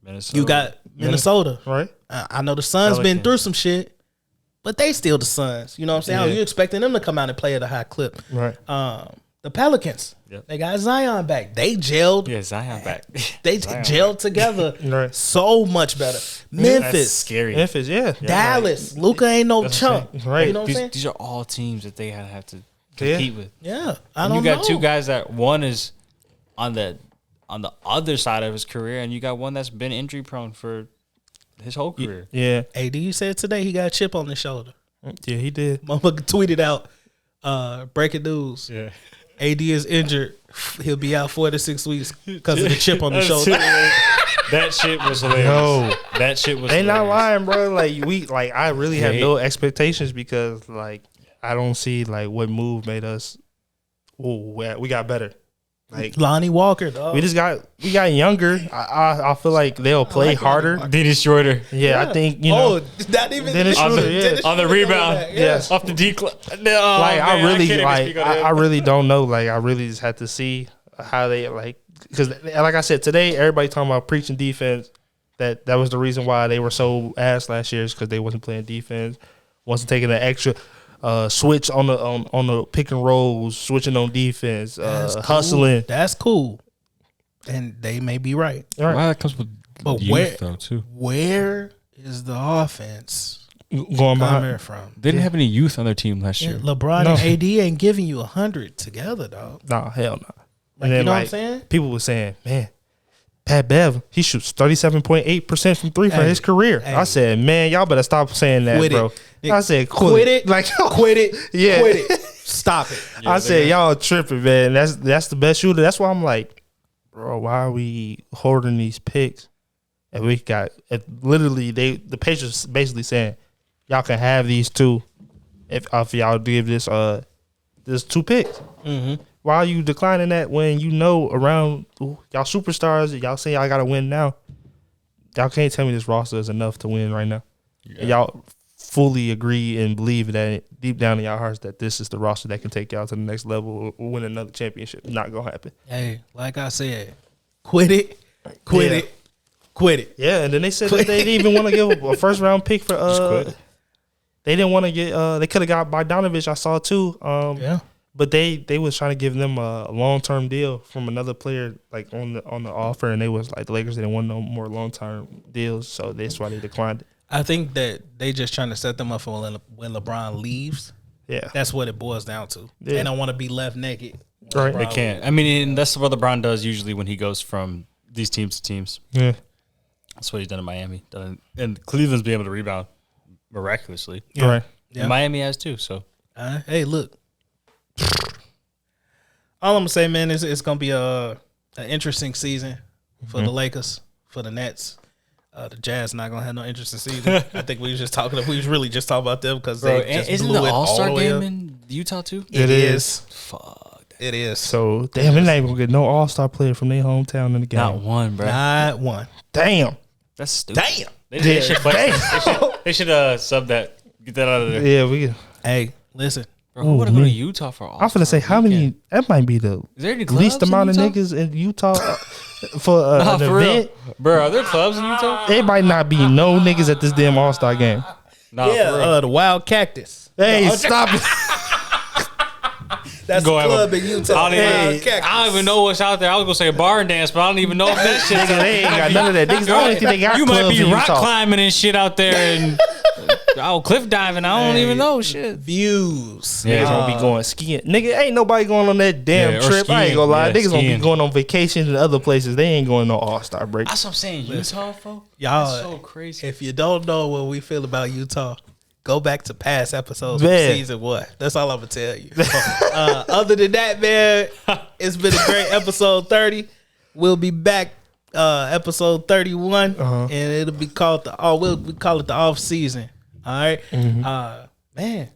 Minnesota. You got Minnesota. right. I know the Suns been through some shit, but they still the Suns. You know what I'm saying? Yeah. You expecting them to come out and play at a high clip. Right. The Pelicans, they got Zion back. They gelled. Yeah, Zion back. They gelled together Right. so much better. Memphis, That's scary. Memphis, yeah. Dallas, Luka ain't no chump. Right. You know what I'm saying? These are all teams that they have to compete with. Yeah, I And don't you know. got two guys that one is on the other side of his career, and you got one that's been injury prone for his whole career. Yeah. AD said today he got a chip on his shoulder. Yeah, he did. Motherfucker tweeted out, breaking news. Yeah. AD is injured. He'll be out 4 to 6 weeks because of the chip on the shoulder. That shit was hilarious. Yo. That shit was They not hilarious. lying, bro. I really have Yeah. no expectations because I don't see what move made us. We got better. Lonnie Walker, dog. We got younger. I feel like they'll play harder. Dennis Schroeder. Yeah, I think you know. not even Dennis on Schroeder, the, yeah. on the rebound. Yes. Off the decline. I really don't know. I really just had to see how they because like I said today, everybody talking about preaching defense. That was the reason why they were so ass last year is because they wasn't playing defense, wasn't taking an extra switch on the pick and rolls, switching on defense, hustling. That's cool, and they may be right. All right. Well, that comes with But youth, though, too. Where is the offense Going behind. coming from? They didn't have any youth on their team last year. LeBron and AD ain't giving you 100 together, dog. Nah, hell no. Like, you know what I'm saying? People were saying, man, Pat Bev, he shoots 37.8% from three for Hey, his career. hey. I said, man, y'all better stop saying that, Quit bro. it. I said, Quit it. Quit it. Yeah. Quit it. Stop it. I said, y'all tripping, man. That's the best shooter. That's why I'm like, bro, why are we holding these picks? And we got literally the Patriots basically saying, y'all can have these two if y'all give this 2 picks. Mm-hmm. Why are you declining that when you know around y'all superstars, y'all say y'all got to win now? Y'all can't tell me this roster is enough to win right now. Yeah. Y'all fully agree and believe that deep down in y'all hearts that this is the roster that can take y'all to the next level or win another championship. Not going to happen. Hey, like I said, quit it. Quit Yeah. it. Quit it. Yeah, and then they said that they didn't even want to give a first round pick for they didn't want to get they could have got Bogdanovich, I saw too. Yeah. But they was trying to give them a long term deal from another player on the offer, and they was like the Lakers didn't want no more long term deals, so that's why they declined it. I think that they just trying to set them up for when LeBron leaves. Yeah, That's what it boils down to. Yeah. They don't want to be left naked. right. They can't. I mean, and that's what LeBron does usually when he goes from these teams to teams. Yeah, That's what he's done in Miami. And Cleveland's been able to rebound miraculously. Yeah. right. Yeah. And Miami has too. So Hey, look. All I'm gonna say, man, is it's gonna be an interesting season for the Lakers, for the Nets. The Jazz not gonna have no interesting season. I think we was really just talking about them because they just isn't blew the it All Star all the way game up. in Utah too? It is. Fuck. It is. So damn, they're not even gonna get no All Star player from their hometown in the game. Not one, bro. Not one. Damn. That's stupid. Damn. They should sub that. Get that out of there. Yeah, we. Hey, listen. Bro, who would go to Utah for all? I'm finna say how many. That might be the Is there any least clubs in amount of Utah? niggas in Utah for an For real. event. Bro, are there clubs in Utah? There might not be no niggas at this damn All Star game. Nah, for real. The Wild Cactus. Hey, stop it. That's Go the have club a- in Utah. I don't, even, Wild Cactus. I don't even know what's out there. I was gonna say bar and dance, but I don't even know if that shit's Nigga, they ain't got none of that. Niggas, I don't think they got You might clubs be in rock Utah. climbing and shit out there and cliff diving. I don't even know shit. Views. Niggas gonna be going skiing. Nigga, ain't nobody going on that damn Yeah, or trip. I ain't skiing. gonna lie. Yeah, Niggas gonna be skiing. going on vacations in other places. They ain't going no All Star break. That's what I'm saying. Utah, folks. Y'all, That's so crazy. if you don't know what we feel about Utah, go back to past episodes Man. from season 1. That's all I'm gonna tell you. Other than that, man, it's been a great episode 30. We'll be back episode 31, and it'll be called we call it the off season. All right, man. Man,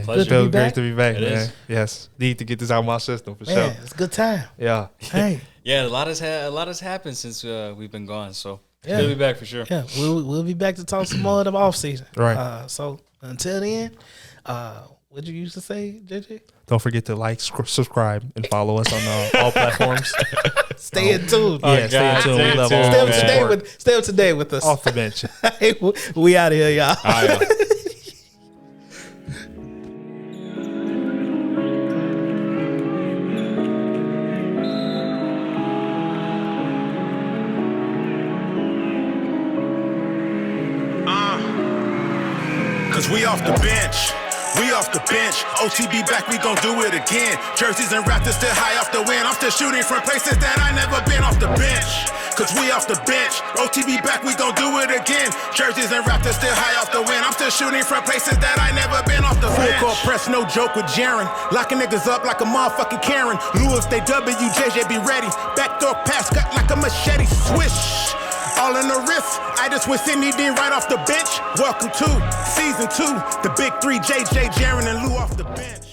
pleasure. feel to be great back. to be back, It man. is. Yes, need to get this out of my system for Man, sure. it's a good time. Yeah, Hey, Yeah, a lot has happened since we've been gone. So Yeah. we'll be back for sure. yeah, we'll be back to talk some more of the off season. Right. So until then, What'd you used to say, JJ? Don't forget to like, subscribe, and follow us on all platforms. Stay in tune. Yeah, stay in tune. We love all Stay up to date with us. Off the bench. Hey, we out of here, y'all. Cause we off the bench. We off the bench. OTB back, we gon' do it again. Jerseys and Raptors still high off the wind. I'm still shooting from places that I never been off the bench. Cause we off the bench. OTB back, we gon' do it again. Jerseys and Raptors still high off the wind. I'm still shooting from places that I never been off the bench. Full court press, no joke with Jaren. Locking niggas up like a motherfucking Karen. Lewis, they WJJ, be ready. Backdoor pass, cut like a machete. Swish. All in the wrist, I just went Sidney D right off the bench. Welcome to season 2, the big 3, JJ, Jaren, and Lou off the bench.